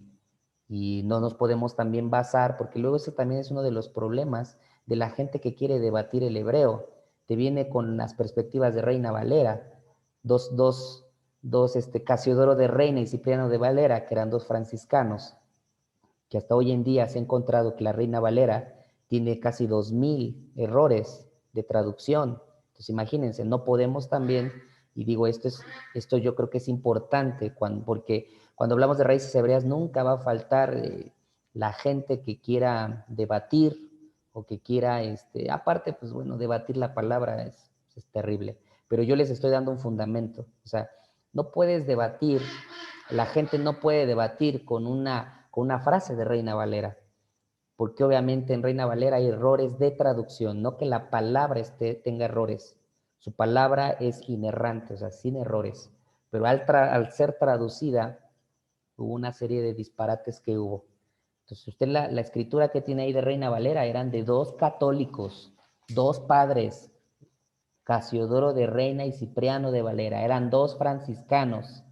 S1: no nos podemos también basar, porque luego ese también es uno de los problemas de la gente que quiere debatir el hebreo. Te viene con las perspectivas de Reina Valera, Casiodoro de Reina y Cipriano de Valera, que eran dos franciscanos, que hasta hoy en día se ha encontrado que la Reina Valera tiene casi 2000 errores de traducción. Entonces imagínense, no podemos también, y digo, esto yo creo que es importante, porque cuando hablamos de raíces hebreas nunca va a faltar la gente que quiera debatir o que quiera, aparte, pues bueno, debatir la palabra es terrible, pero yo les estoy dando un fundamento, o sea, no puedes debatir, la gente no puede debatir con una frase de Reina Valera, porque obviamente en Reina Valera hay errores de traducción, no que la palabra tenga errores, su palabra es inerrante, o sea, sin errores, pero al ser traducida hubo una serie de disparates que hubo. Entonces usted la escritura que tiene ahí de Reina Valera eran de dos católicos, dos padres, Casiodoro de Reina y Cipriano de Valera, eran dos franciscanos.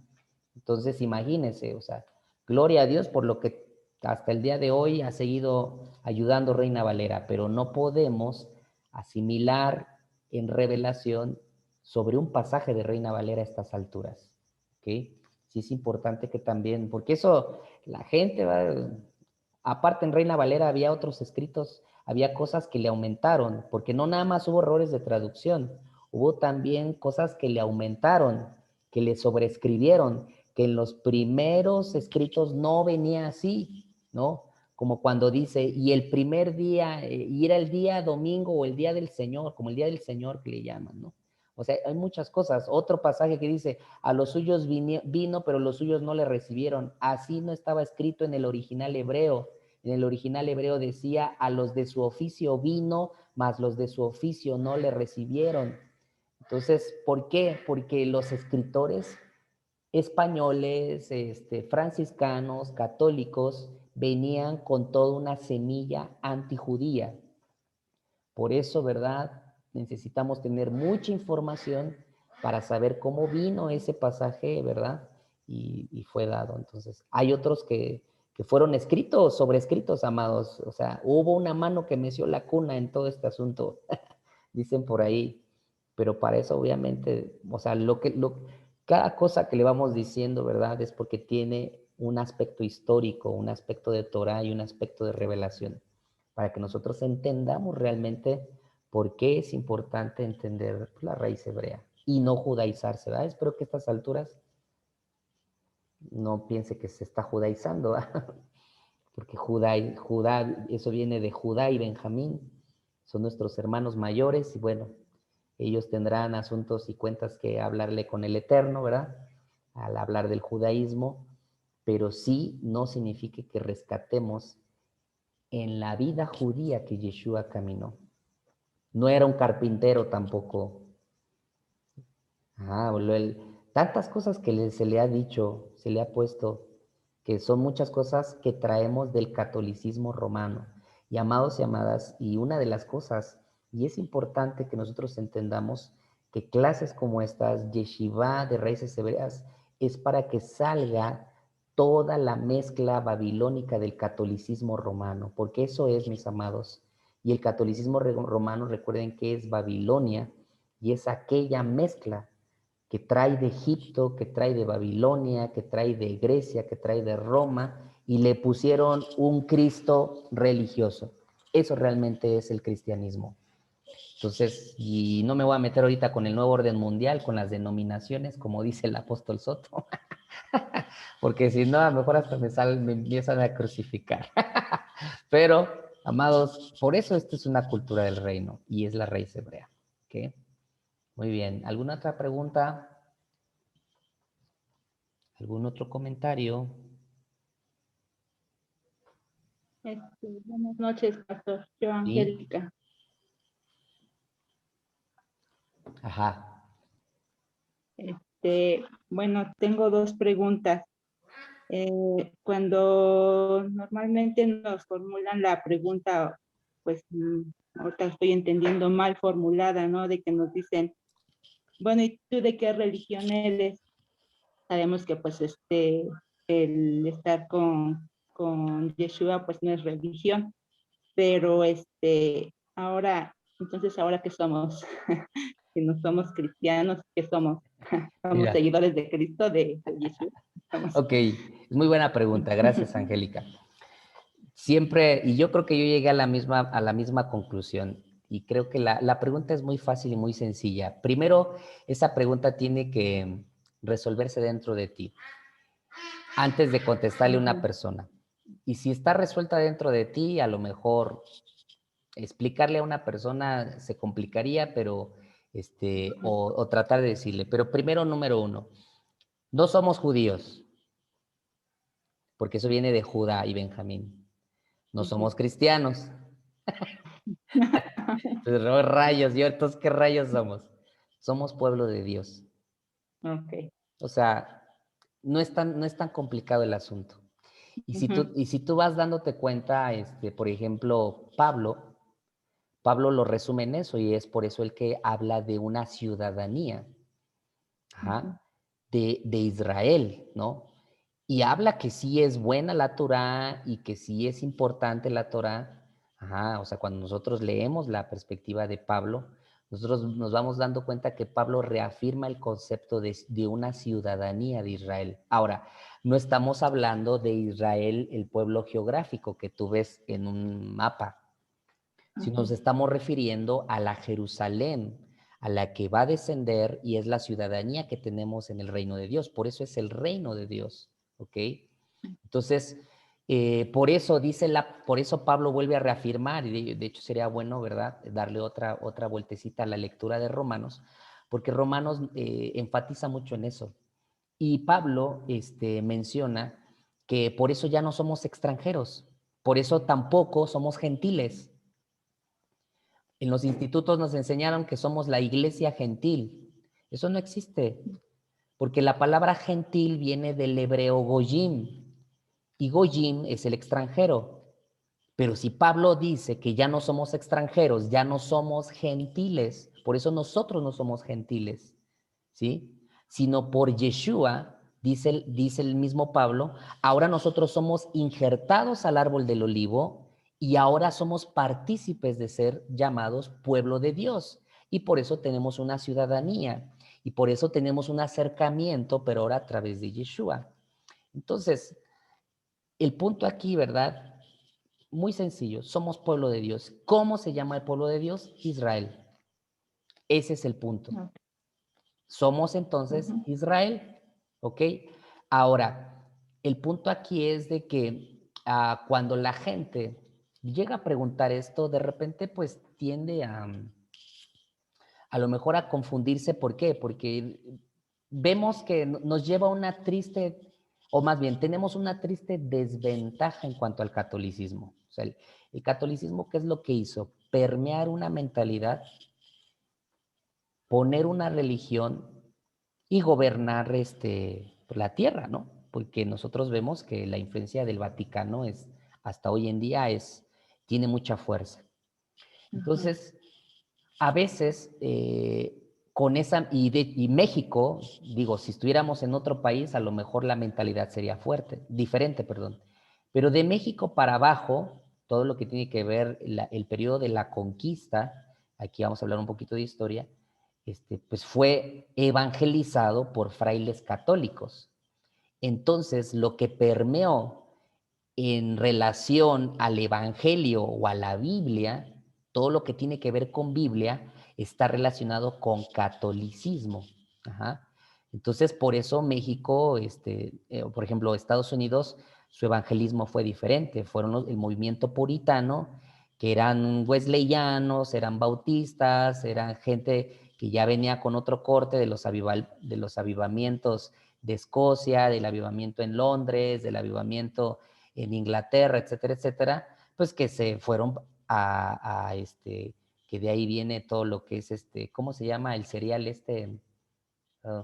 S1: Entonces, imagínense, o sea, gloria a Dios por lo que hasta el día de hoy ha seguido ayudando Reina Valera, pero no podemos asimilar en revelación sobre un pasaje de Reina Valera a estas alturas, ¿ok? Sí es importante que también, porque eso, la gente va, aparte en Reina Valera había otros escritos, había cosas que le aumentaron, porque no nada más hubo errores de traducción, hubo también cosas que le aumentaron, que le sobreescribieron, que en los primeros escritos no venía así, ¿no? Como cuando dice, y el primer día, y era el día domingo o el día del Señor, como el día del Señor que le llaman, ¿no? O sea, hay muchas cosas. Otro pasaje que dice, a los suyos vino, pero los suyos no le recibieron. Así no estaba escrito en el original hebreo. En el original hebreo decía, a los de su oficio vino, mas los de su oficio no le recibieron. Entonces, ¿por qué? Porque los escritores españoles, franciscanos, católicos, venían con toda una semilla antijudía. Por eso, ¿verdad? Necesitamos tener mucha información para saber cómo vino ese pasaje, ¿verdad? Y fue dado. Entonces, hay otros que fueron escritos, sobrescritos, amados. O sea, hubo una mano que meció la cuna en todo este asunto, dicen por ahí. Pero para eso, obviamente, o sea, cada cosa que le vamos diciendo, ¿verdad? Es porque tiene un aspecto histórico, un aspecto de Torah y un aspecto de revelación, para que nosotros entendamos realmente por qué es importante entender la raíz hebrea y no judaizarse, ¿verdad? Espero que a estas alturas no piense que se está judaizando, ¿verdad? Porque Judá, eso viene de Judá y Benjamín, son nuestros hermanos mayores y bueno, ellos tendrán asuntos y cuentas que hablarle con el Eterno, ¿verdad? Al hablar del judaísmo, pero sí no significa que rescatemos en la vida judía que Yeshua caminó. No era un carpintero tampoco. Tantas cosas que se le ha dicho, se le ha puesto, que son muchas cosas que traemos del catolicismo romano. Y amados y amadas, y una de las cosas, y es importante que nosotros entendamos que clases como estas, Yeshiva de Raíces Hebreas, es para que salga toda la mezcla babilónica del catolicismo romano, porque eso es, mis amados. Y el catolicismo romano, recuerden que es Babilonia, y es aquella mezcla que trae de Egipto, que trae de Babilonia, que trae de Grecia, que trae de Roma, y le pusieron un Cristo religioso. Eso realmente es el cristianismo. Entonces, y no me voy a meter ahorita con el nuevo orden mundial, con las denominaciones, como dice el apóstol Soto, porque si no, a lo mejor hasta me empiezan a crucificar. Pero, amados, por eso esta es una cultura del reino, y es la raíz hebrea. ¿Okay? Muy bien. ¿Alguna otra pregunta? ¿Algún otro comentario?
S5: Buenas noches, Pastor. Yo,
S1: Sí.
S5: Angélica.
S1: Ajá.
S5: Bueno, tengo dos preguntas. Cuando normalmente nos formulan la pregunta, pues ahorita estoy entendiendo mal formulada, ¿no? De que nos dicen, bueno, ¿y tú de qué religión eres? Sabemos que pues el estar con Yeshua pues no es religión, pero ahora, entonces ahora que somos, si no somos cristianos, ¿qué somos? Somos
S1: Mira.
S5: seguidores de Cristo, de Yeshua.
S1: Ok, es muy buena pregunta. Gracias, Angélica. Siempre, y yo creo que yo llegué a la misma conclusión, y creo que la pregunta es muy fácil y muy sencilla. Primero, esa pregunta tiene que resolverse dentro de ti, antes de contestarle a una persona. Y si está resuelta dentro de ti, a lo mejor explicarle a una persona se complicaría, pero o tratar de decirle. Pero primero, número uno, no somos judíos, porque eso viene de Judá y Benjamín. No somos cristianos. Entonces, rayos, yo, entonces, ¿qué rayos somos? Somos pueblo de Dios.
S5: Ok.
S1: O sea, no es tan complicado el asunto. Y si tú vas dándote cuenta, por ejemplo, Pablo lo resume en eso, y es por eso el que habla de una ciudadanía, ajá, de Israel, ¿no? Y habla que sí es buena la Torá y que sí es importante la Torá. Ajá, o sea, cuando nosotros leemos la perspectiva de Pablo, nosotros nos vamos dando cuenta que Pablo reafirma el concepto de una ciudadanía de Israel. Ahora, no estamos hablando de Israel, el pueblo geográfico que tú ves en un mapa, sino nos estamos refiriendo a la Jerusalén, a la que va a descender, y es la ciudadanía que tenemos en el reino de Dios. Por eso es el reino de Dios, ¿ok? Entonces, por eso Pablo vuelve a reafirmar, y de hecho sería bueno, ¿verdad?, darle otra vueltecita a la lectura de Romanos, porque Romanos enfatiza mucho en eso. Y Pablo menciona que por eso ya no somos extranjeros, por eso tampoco somos gentiles. En los institutos nos enseñaron que somos la iglesia gentil. Eso no existe, porque la palabra gentil viene del hebreo goyim, y goyim es el extranjero. Pero si Pablo dice que ya no somos extranjeros, ya no somos gentiles, por eso nosotros no somos gentiles, ¿sí? Sino por Yeshua, dice el mismo Pablo, ahora nosotros somos injertados al árbol del olivo, y ahora somos partícipes de ser llamados pueblo de Dios. Y por eso tenemos una ciudadanía, y por eso tenemos un acercamiento, pero ahora a través de Yeshua. Entonces, el punto aquí, ¿verdad? Muy sencillo, somos pueblo de Dios. ¿Cómo se llama el pueblo de Dios? Israel. Ese es el punto. Somos entonces Israel, ¿ok? Ahora, el punto aquí es de que cuando la gente llega a preguntar esto, de repente pues tiende a lo mejor a confundirse. ¿Por qué? Porque vemos que nos lleva a una triste, o más bien tenemos una triste desventaja en cuanto al catolicismo. O sea, el catolicismo, ¿qué es lo que hizo? Permear una mentalidad, poner una religión y gobernar la tierra, ¿no? Porque nosotros vemos que la influencia del Vaticano hasta hoy en día es tiene mucha fuerza. Entonces, a veces con esa, y México, digo, si estuviéramos en otro país, a lo mejor la mentalidad sería diferente, perdón. Pero de México para abajo, todo lo que tiene que ver el periodo de la conquista, aquí vamos a hablar un poquito de historia, pues fue evangelizado por frailes católicos. Entonces, lo que permeó en relación al Evangelio o a la Biblia, todo lo que tiene que ver con Biblia está relacionado con catolicismo. Ajá. Entonces, por eso México, por ejemplo, Estados Unidos, su evangelismo fue diferente. Fueron el movimiento puritano, que eran wesleyanos, eran bautistas, eran gente que ya venía con otro corte de los avivamientos de Escocia, del avivamiento en Londres, del avivamiento en Inglaterra, etcétera, etcétera, pues que se fueron que de ahí viene todo lo que es ¿cómo se llama el cereal Uh,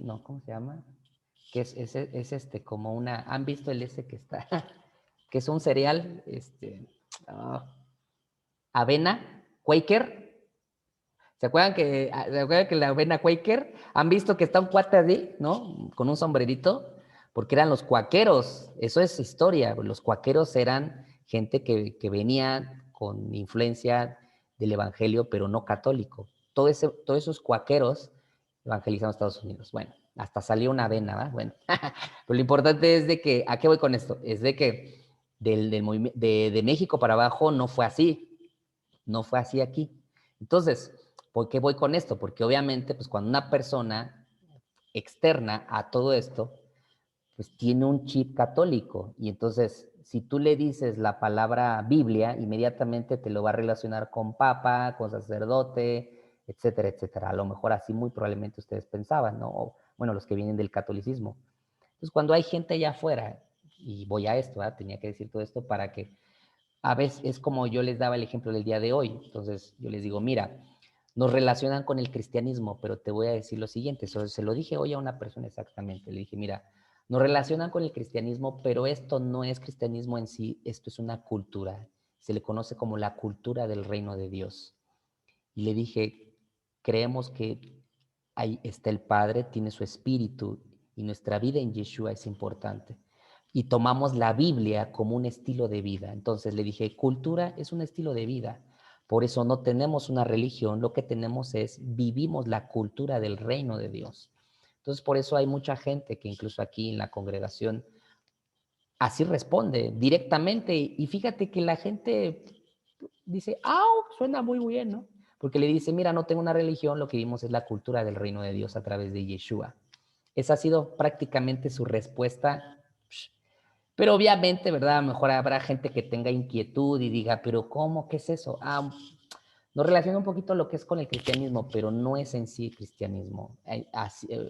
S1: no, ¿cómo se llama? Que es como una, ¿han visto el que está? Que es un cereal, avena, Quaker. ¿Se acuerdan que la avena Quaker? ¿Han visto que está un cuate así, ¿no? Con un sombrerito, porque eran los cuaqueros. Eso es historia. Los cuaqueros eran gente que venía con influencia del evangelio, pero no católico. Todos esos cuaqueros evangelizaron a Estados Unidos. Bueno, hasta salió una avena, ¿va? Bueno, pero lo importante es de que, ¿a qué voy con esto? Es de que de México para abajo no fue así. No fue así aquí. Entonces, ¿por qué voy con esto? Porque obviamente, pues cuando una persona externa a todo esto, pues tiene un chip católico. Y entonces, si tú le dices la palabra Biblia, inmediatamente te lo va a relacionar con papa, con sacerdote, etcétera, etcétera. A lo mejor así muy probablemente ustedes pensaban, ¿no? O, bueno, los que vienen del catolicismo. Entonces, cuando hay gente allá afuera, y voy a esto, ¿verdad? Tenía que decir todo esto para que a veces es como yo les daba el ejemplo del día de hoy. Entonces yo les digo, mira, nos relacionan con el cristianismo, pero te voy a decir lo siguiente, se lo dije hoy a una persona exactamente, le dije, mira, nos relacionan con el cristianismo, pero esto no es cristianismo en sí, esto es una cultura, se le conoce como la cultura del reino de Dios. Y le dije, creemos que ahí está el Padre, tiene su espíritu, y nuestra vida en Yeshua es importante. Y tomamos la Biblia como un estilo de vida. Entonces le dije, cultura es un estilo de vida. Por eso no tenemos una religión, lo que tenemos es, vivimos la cultura del reino de Dios. Entonces por eso hay mucha gente que incluso aquí en la congregación así responde directamente. Y fíjate que la gente dice, suena muy bien, ¿no? Porque le dice, mira, no tengo una religión, lo que vimos es la cultura del reino de Dios a través de Yeshua. Esa ha sido prácticamente su respuesta. Pero obviamente, ¿verdad? A lo mejor habrá gente que tenga inquietud y diga, pero ¿cómo? ¿Qué es eso? Nos relaciona un poquito lo que es con el cristianismo, pero no es en sí cristianismo.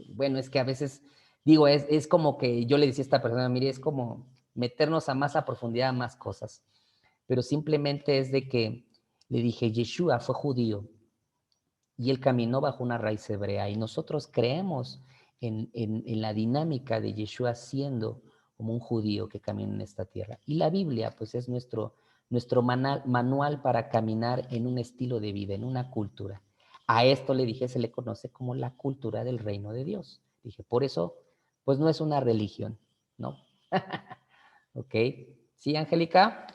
S1: Bueno, es que a veces, digo, es como que yo le decía a esta persona, mire, es como meternos a más a profundidad a más cosas. Pero simplemente es de que le dije, Yeshua fue judío y él caminó bajo una raíz hebrea y nosotros creemos en la dinámica de Yeshua siendo como un judío que camina en esta tierra. Y la Biblia, pues es nuestro manual para caminar en un estilo de vida, en una cultura. A esto le dije, se le conoce como la cultura del reino de Dios. Dije, por eso, pues no es una religión, ¿no? ¿Ok? ¿Sí, Angélica?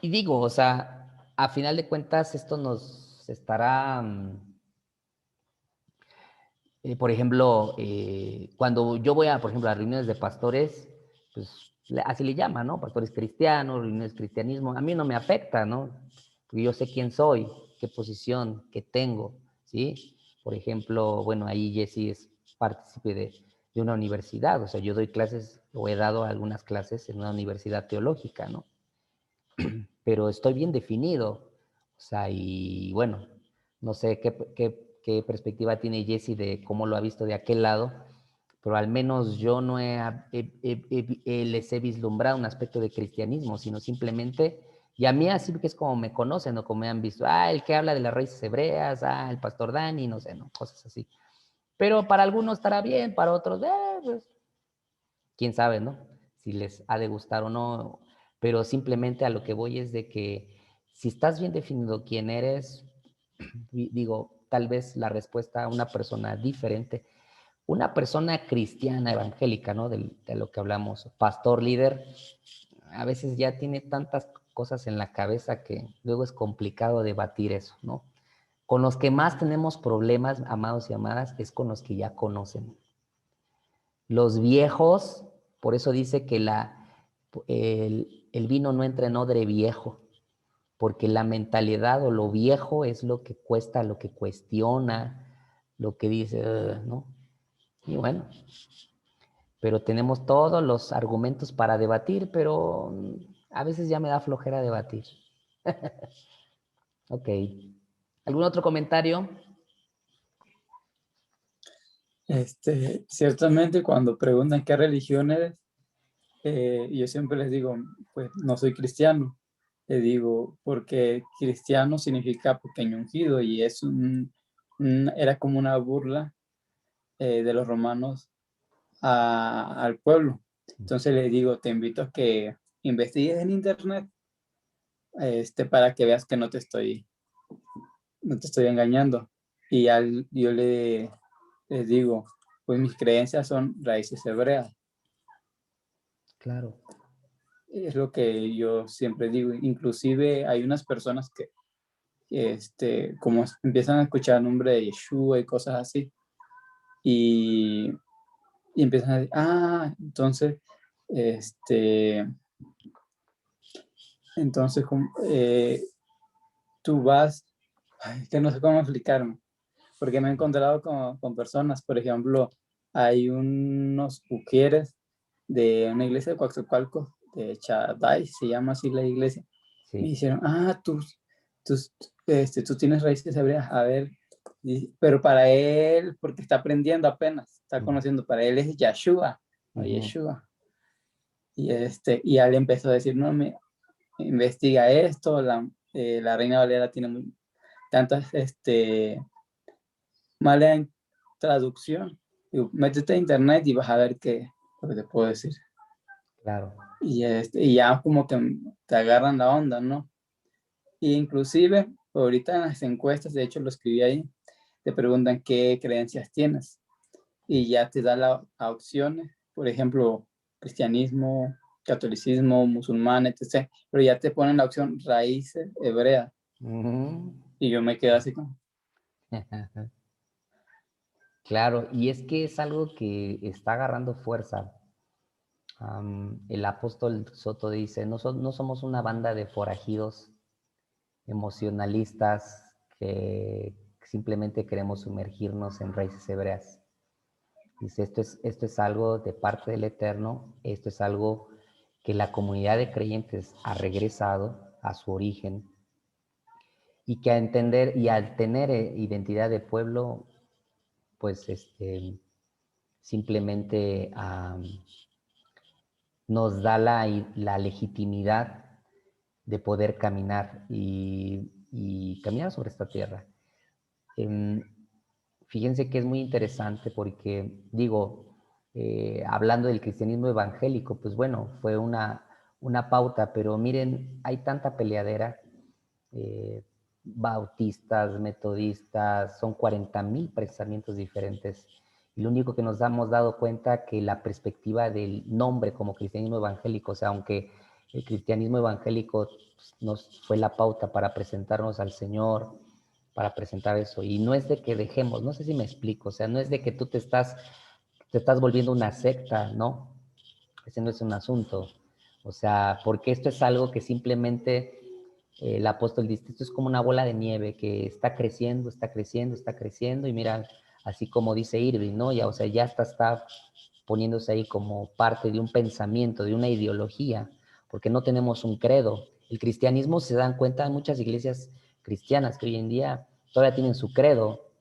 S1: Y digo, o sea, a final de cuentas esto nos estará, por ejemplo, cuando yo voy por ejemplo, a reuniones de pastores, pues así le llaman, ¿no? Pastores cristianos, reuniones de cristianismo, a mí no me afecta, ¿no? Porque yo sé quién soy, qué posición, qué tengo, ¿sí? Por ejemplo, bueno, ahí Jessy es partícipe de una universidad, o sea, yo doy clases, o he dado algunas clases en una universidad teológica, ¿no? Pero estoy bien definido. O sea, y bueno, no sé qué perspectiva tiene Jessy de cómo lo ha visto de aquel lado, pero al menos yo no les he vislumbrado un aspecto de cristianismo, sino simplemente, y a mí así que es como me conocen o como me han visto, el que habla de las raíces hebreas, el pastor Dani, no sé, no, cosas así. Pero para algunos estará bien, para otros, pues, quién sabe, ¿no? Si les ha de gustar o no, pero simplemente a lo que voy es de que si estás bien definido quién eres, digo, tal vez la respuesta a una persona diferente, una persona cristiana, evangélica, ¿no? De lo que hablamos, pastor, líder, a veces ya tiene tantas cosas en la cabeza que luego es complicado debatir eso, ¿no? Con los que más tenemos problemas, amados y amadas, es con los que ya conocen. Los viejos, por eso dice que el vino no entra en odre viejo, porque la mentalidad o lo viejo es lo que cuesta, lo que cuestiona, lo que dice, ¿no? Y bueno, pero tenemos todos los argumentos para debatir, pero a veces ya me da flojera debatir. Ok. ¿Algún otro comentario?
S4: Ciertamente cuando preguntan qué religión eres, yo siempre les digo, pues no soy cristiano. Le digo, porque cristiano significa pequeño ungido y es era como una burla de los romanos al pueblo. Entonces le digo, te invito a que investigues en internet para que veas que no te estoy engañando. Y yo les digo, pues mis creencias son raíces hebreas.
S1: Claro.
S4: Es lo que yo siempre digo. Inclusive hay unas personas que como empiezan a escuchar el nombre de Yeshua y cosas así, y empiezan a decir, entonces tú vas, que no sé cómo explicarme, porque me he encontrado con personas, por ejemplo, hay unos ujieres de una iglesia de Coaxacualcos, de Chaday, se llama así la iglesia.
S1: Sí.
S4: Me dijeron, tú tienes raíces hebreas, a ver, pero para él, porque está aprendiendo apenas, está conociendo, para él es Yeshua, no Yeshua. Y él empezó a decir, no, investiga esto, la Reina Valera tiene tantas, mala traducción. Digo, métete a internet y vas a ver lo que te puedo decir.
S1: Claro.
S4: Y ya como que te agarran la onda, ¿no? Y inclusive, ahorita en las encuestas, de hecho lo escribí ahí, te preguntan qué creencias tienes. Y ya te da las opciones, por ejemplo, cristianismo, catolicismo, musulmán, etc. Pero ya te ponen la opción raíces hebreas. Y yo me quedo así como...
S1: Claro, y es que es algo que está agarrando fuerza. El apóstol Soto dice, no somos una banda de forajidos emocionalistas que simplemente queremos sumergirnos en raíces hebreas. Dice, esto es algo de parte del Eterno, esto es algo que la comunidad de creyentes ha regresado a su origen y que a entender y al tener identidad de pueblo, pues simplemente nos da la legitimidad de poder caminar y caminar sobre esta tierra. Fíjense que es muy interesante porque, digo, hablando del cristianismo evangélico, pues bueno, fue una pauta, pero miren, hay tanta peleadera, bautistas, metodistas, son 40,000 pensamientos diferentes. Y lo único que nos hemos dado cuenta que la perspectiva del nombre como cristianismo evangélico, o sea, aunque el cristianismo evangélico nos fue la pauta para presentarnos al Señor, para presentar eso. Y no es de que dejemos, no sé si me explico, o sea, no es de que tú te estás volviendo una secta, ¿no? Ese no es un asunto. O sea, porque esto es algo que simplemente el apóstol dice, esto es como una bola de nieve que está creciendo, está creciendo, está creciendo, y mira, así como dice Irving, ¿no? Ya, o sea, ya está poniéndose ahí como parte de un pensamiento, de una ideología, porque no tenemos un credo. El cristianismo, se dan cuenta, en muchas iglesias cristianas que hoy en día todavía tienen su credo.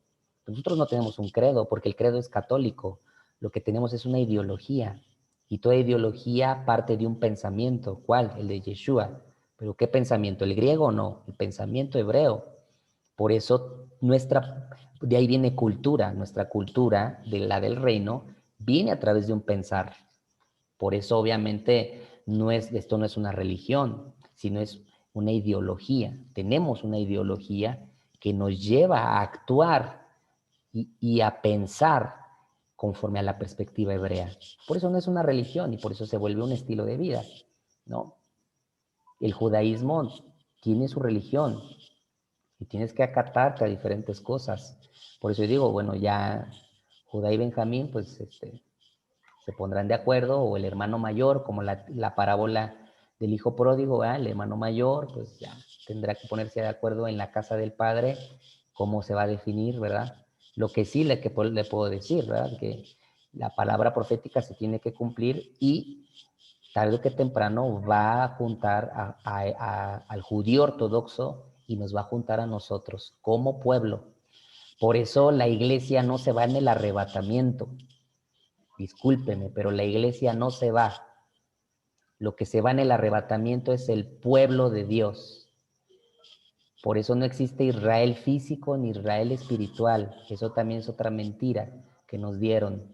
S1: Nosotros no tenemos un credo porque el credo es católico. Lo que tenemos es una ideología. Y toda ideología parte de un pensamiento. ¿Cuál? El de Yeshua. ¿Pero qué pensamiento? ¿El griego o no? El pensamiento hebreo. Por eso de ahí viene cultura. Nuestra cultura, de la del reino, viene a través de un pensar. Por eso, obviamente, esto no es una religión, sino es una ideología. Tenemos una ideología que nos lleva a actuar y a pensar conforme a la perspectiva hebrea. Por eso no es una religión y por eso se vuelve un estilo de vida, ¿no? El judaísmo tiene su religión y tienes que acatarte a diferentes cosas. Por eso yo digo, bueno, ya Judá y Benjamín, pues se pondrán de acuerdo, o el hermano mayor, como la parábola del hijo pródigo, ¿verdad? El hermano mayor, pues ya tendrá que ponerse de acuerdo en la casa del padre, cómo se va a definir, ¿verdad? Lo que sí le puedo decir, ¿verdad? Que la palabra profética se tiene que cumplir y tarde o que temprano va a juntar al judío ortodoxo y nos va a juntar a nosotros como pueblo. Por eso la iglesia no se va en el arrebatamiento. Discúlpeme, pero la iglesia no se va. Lo que se va en el arrebatamiento es el pueblo de Dios. Por eso no existe Israel físico ni Israel espiritual. Eso también es otra mentira que nos dieron.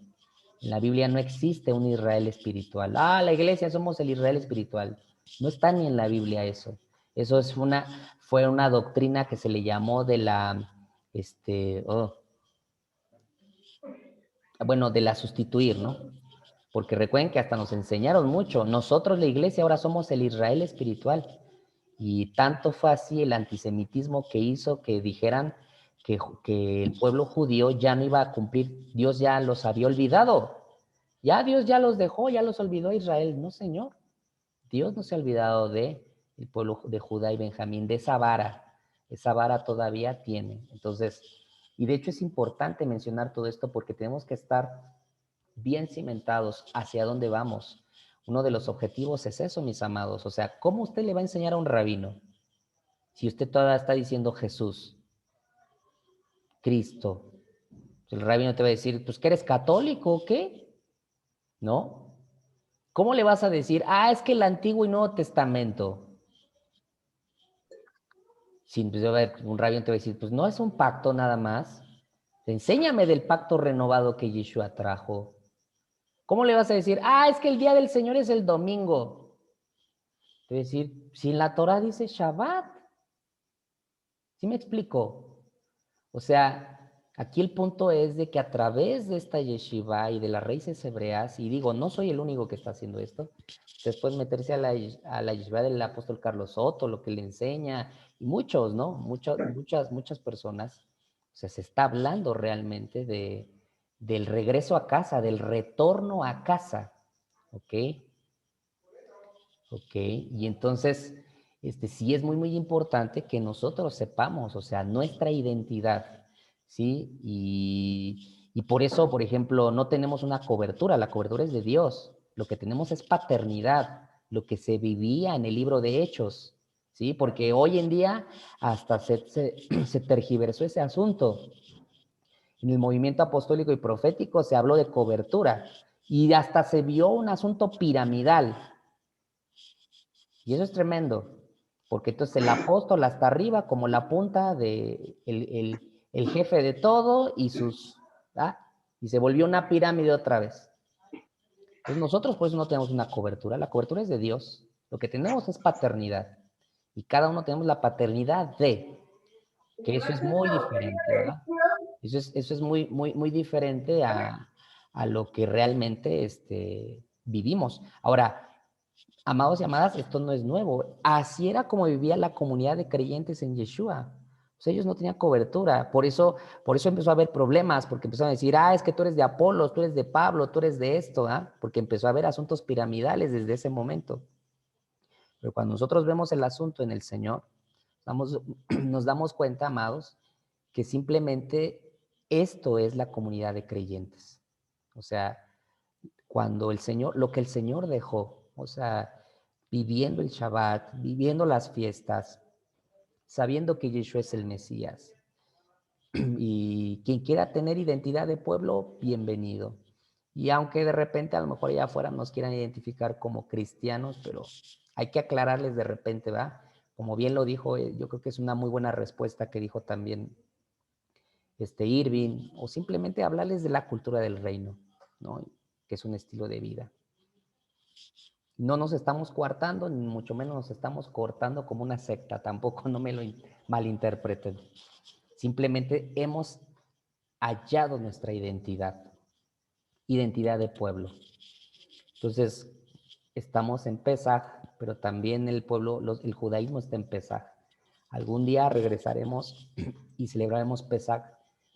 S1: En la Biblia no existe un Israel espiritual. Ah, la iglesia somos el Israel espiritual. No está ni en la Biblia eso. Eso fue una doctrina que se le llamó de la, de la sustituir, ¿no? Porque recuerden que hasta nos enseñaron mucho. Nosotros, la iglesia, ahora somos el Israel espiritual. Y tanto fue así el antisemitismo que hizo que dijeran que el pueblo judío ya no iba a cumplir, Dios ya los había olvidado. Ya Dios ya los dejó, ya los olvidó Israel. No, Señor. Dios no se ha olvidado del pueblo de Judá y Benjamín, de esa vara. Esa vara todavía tiene. Entonces, y de hecho es importante mencionar todo esto porque tenemos que estar bien cimentados hacia dónde vamos. Uno de los objetivos es eso, mis amados. O sea, ¿cómo usted le va a enseñar a un rabino si usted todavía está diciendo Jesús, Cristo? El rabino te va a decir, pues, ¿que eres católico o qué? ¿No? ¿Cómo le vas a decir, es que el Antiguo y Nuevo Testamento? Si pues, un rabino te va a decir, pues, no es un pacto nada más. Enséñame del pacto renovado que Yeshua trajo. ¿Cómo le vas a decir, es que el día del Señor es el domingo? Te voy a decir, si en la Torah dice Shabbat. ¿Sí me explico? O sea, aquí el punto es de que a través de esta yeshiva y de las raíces hebreas, y digo, no soy el único que está haciendo esto, después meterse a la yeshiva del apóstol Carlos Soto, lo que le enseña, y muchos, ¿no? Muchas personas, o sea, se está hablando realmente del regreso a casa, del retorno a casa, ¿ok? Ok, y entonces, sí es muy importante que nosotros sepamos, o sea, nuestra identidad, ¿sí? Y por eso, por ejemplo, no tenemos una cobertura, la cobertura es de Dios, lo que tenemos es paternidad, lo que se vivía en el libro de Hechos, ¿sí? Porque hoy en día hasta se tergiversó ese asunto. En el movimiento apostólico y profético se habló de cobertura y hasta se vio un asunto piramidal. Y eso es tremendo, porque entonces el apóstol hasta arriba como la punta de el jefe de todo y y se volvió una pirámide otra vez. Entonces nosotros por eso no tenemos una cobertura, la cobertura es de Dios, lo que tenemos es paternidad y cada uno tenemos la paternidad de, que eso es muy diferente, ¿verdad? Eso es muy diferente a lo que realmente vivimos. Ahora, amados y amadas, esto no es nuevo. Así era como vivía la comunidad de creyentes en Yeshua. O sea, ellos no tenían cobertura. Por eso empezó a haber problemas, porque empezaron a decir, es que tú eres de Apolos, tú eres de Pablo, tú eres de esto, porque empezó a haber asuntos piramidales desde ese momento. Pero cuando nosotros vemos el asunto en el Señor, nos damos cuenta, amados, que simplemente esto es la comunidad de creyentes. O sea, cuando el Señor, lo que el Señor dejó, o sea, viviendo el Shabbat, viviendo las fiestas, sabiendo que Yeshua es el Mesías. Y quien quiera tener identidad de pueblo, bienvenido. Y aunque de repente a lo mejor allá afuera nos quieran identificar como cristianos, pero hay que aclararles de repente, ¿va? Como bien lo dijo, yo creo que es una muy buena respuesta que dijo también Irving, o simplemente hablarles de la cultura del reino, ¿no? Que es un estilo de vida. No nos estamos coartando, ni mucho menos nos estamos cortando como una secta, tampoco no me lo malinterpreten. Simplemente hemos hallado nuestra identidad de pueblo. Entonces, estamos en Pesaj, pero también el pueblo, el judaísmo está en Pesaj. Algún día regresaremos y celebraremos Pesaj,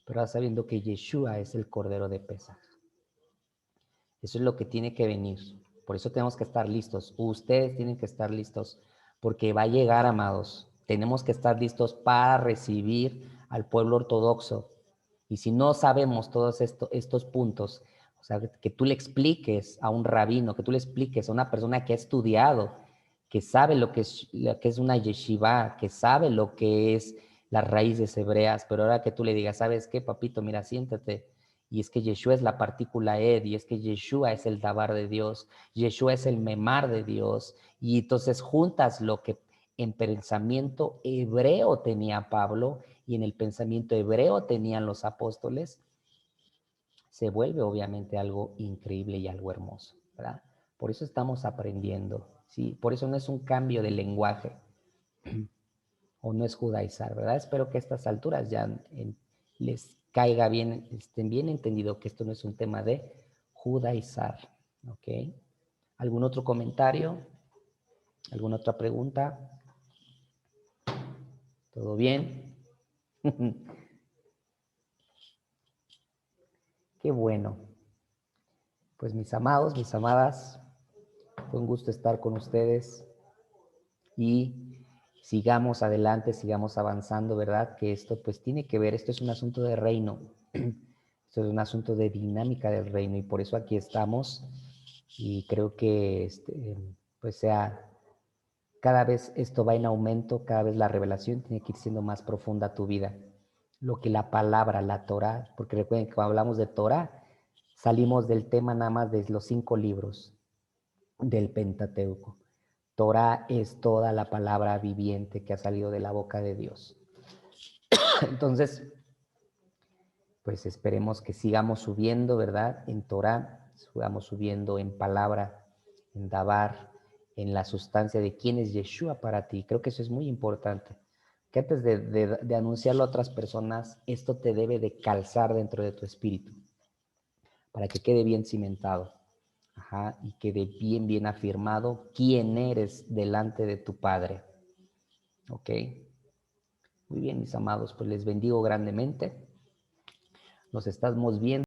S1: pero sabiendo que Yeshua es el Cordero de Pesaj. Eso es lo que tiene que venir. Por eso tenemos que estar listos. Ustedes tienen que estar listos, porque va a llegar, amados. Tenemos que estar listos para recibir al pueblo ortodoxo. Y si no sabemos todos estos puntos, o sea, que tú le expliques a un rabino, que tú le expliques a una persona que ha estudiado, que sabe lo que es una yeshiva, que sabe lo que es las raíces hebreas, pero ahora que tú le digas, ¿sabes qué, papito? Mira, siéntate. Y es que Yeshua es la partícula Ed, y es que Yeshua es el Dabar de Dios, Yeshua es el Memar de Dios, y entonces juntas lo que en pensamiento hebreo tenía Pablo y en el pensamiento hebreo tenían los apóstoles, se vuelve obviamente algo increíble y algo hermoso, ¿verdad? Por eso estamos aprendiendo, ¿sí? Por eso no es un cambio de lenguaje o no es judaizar, ¿verdad? Espero que a estas alturas ya les caiga bien, estén bien entendido que esto no es un tema de judaizar, ¿ok? ¿Algún otro comentario? ¿Alguna otra pregunta? ¿Todo bien? Qué bueno. Pues mis amados, mis amadas, fue un gusto estar con ustedes y sigamos adelante, sigamos avanzando, ¿verdad? Que esto pues tiene que ver, esto es un asunto de reino, esto es un asunto de dinámica del reino y por eso aquí estamos y creo que pues sea, cada vez esto va en aumento, cada vez la revelación tiene que ir siendo más profunda a tu vida. Lo que la palabra, la Torah, porque recuerden que cuando hablamos de Torah, salimos del tema nada más de los 5 libros del Pentateuco. Torah es toda la palabra viviente que ha salido de la boca de Dios. Entonces, pues esperemos que sigamos subiendo, ¿verdad? En Torah, sigamos subiendo en palabra, en Dabar, en la sustancia de quién es Yeshua para ti. Creo que eso es muy importante. Que antes de anunciarlo a otras personas, esto te debe de calzar dentro de tu espíritu, para que quede bien cimentado. Ajá, y quede bien, bien afirmado quién eres delante de tu Padre. ¿Ok? Muy bien, mis amados, pues les bendigo grandemente. Nos estamos viendo.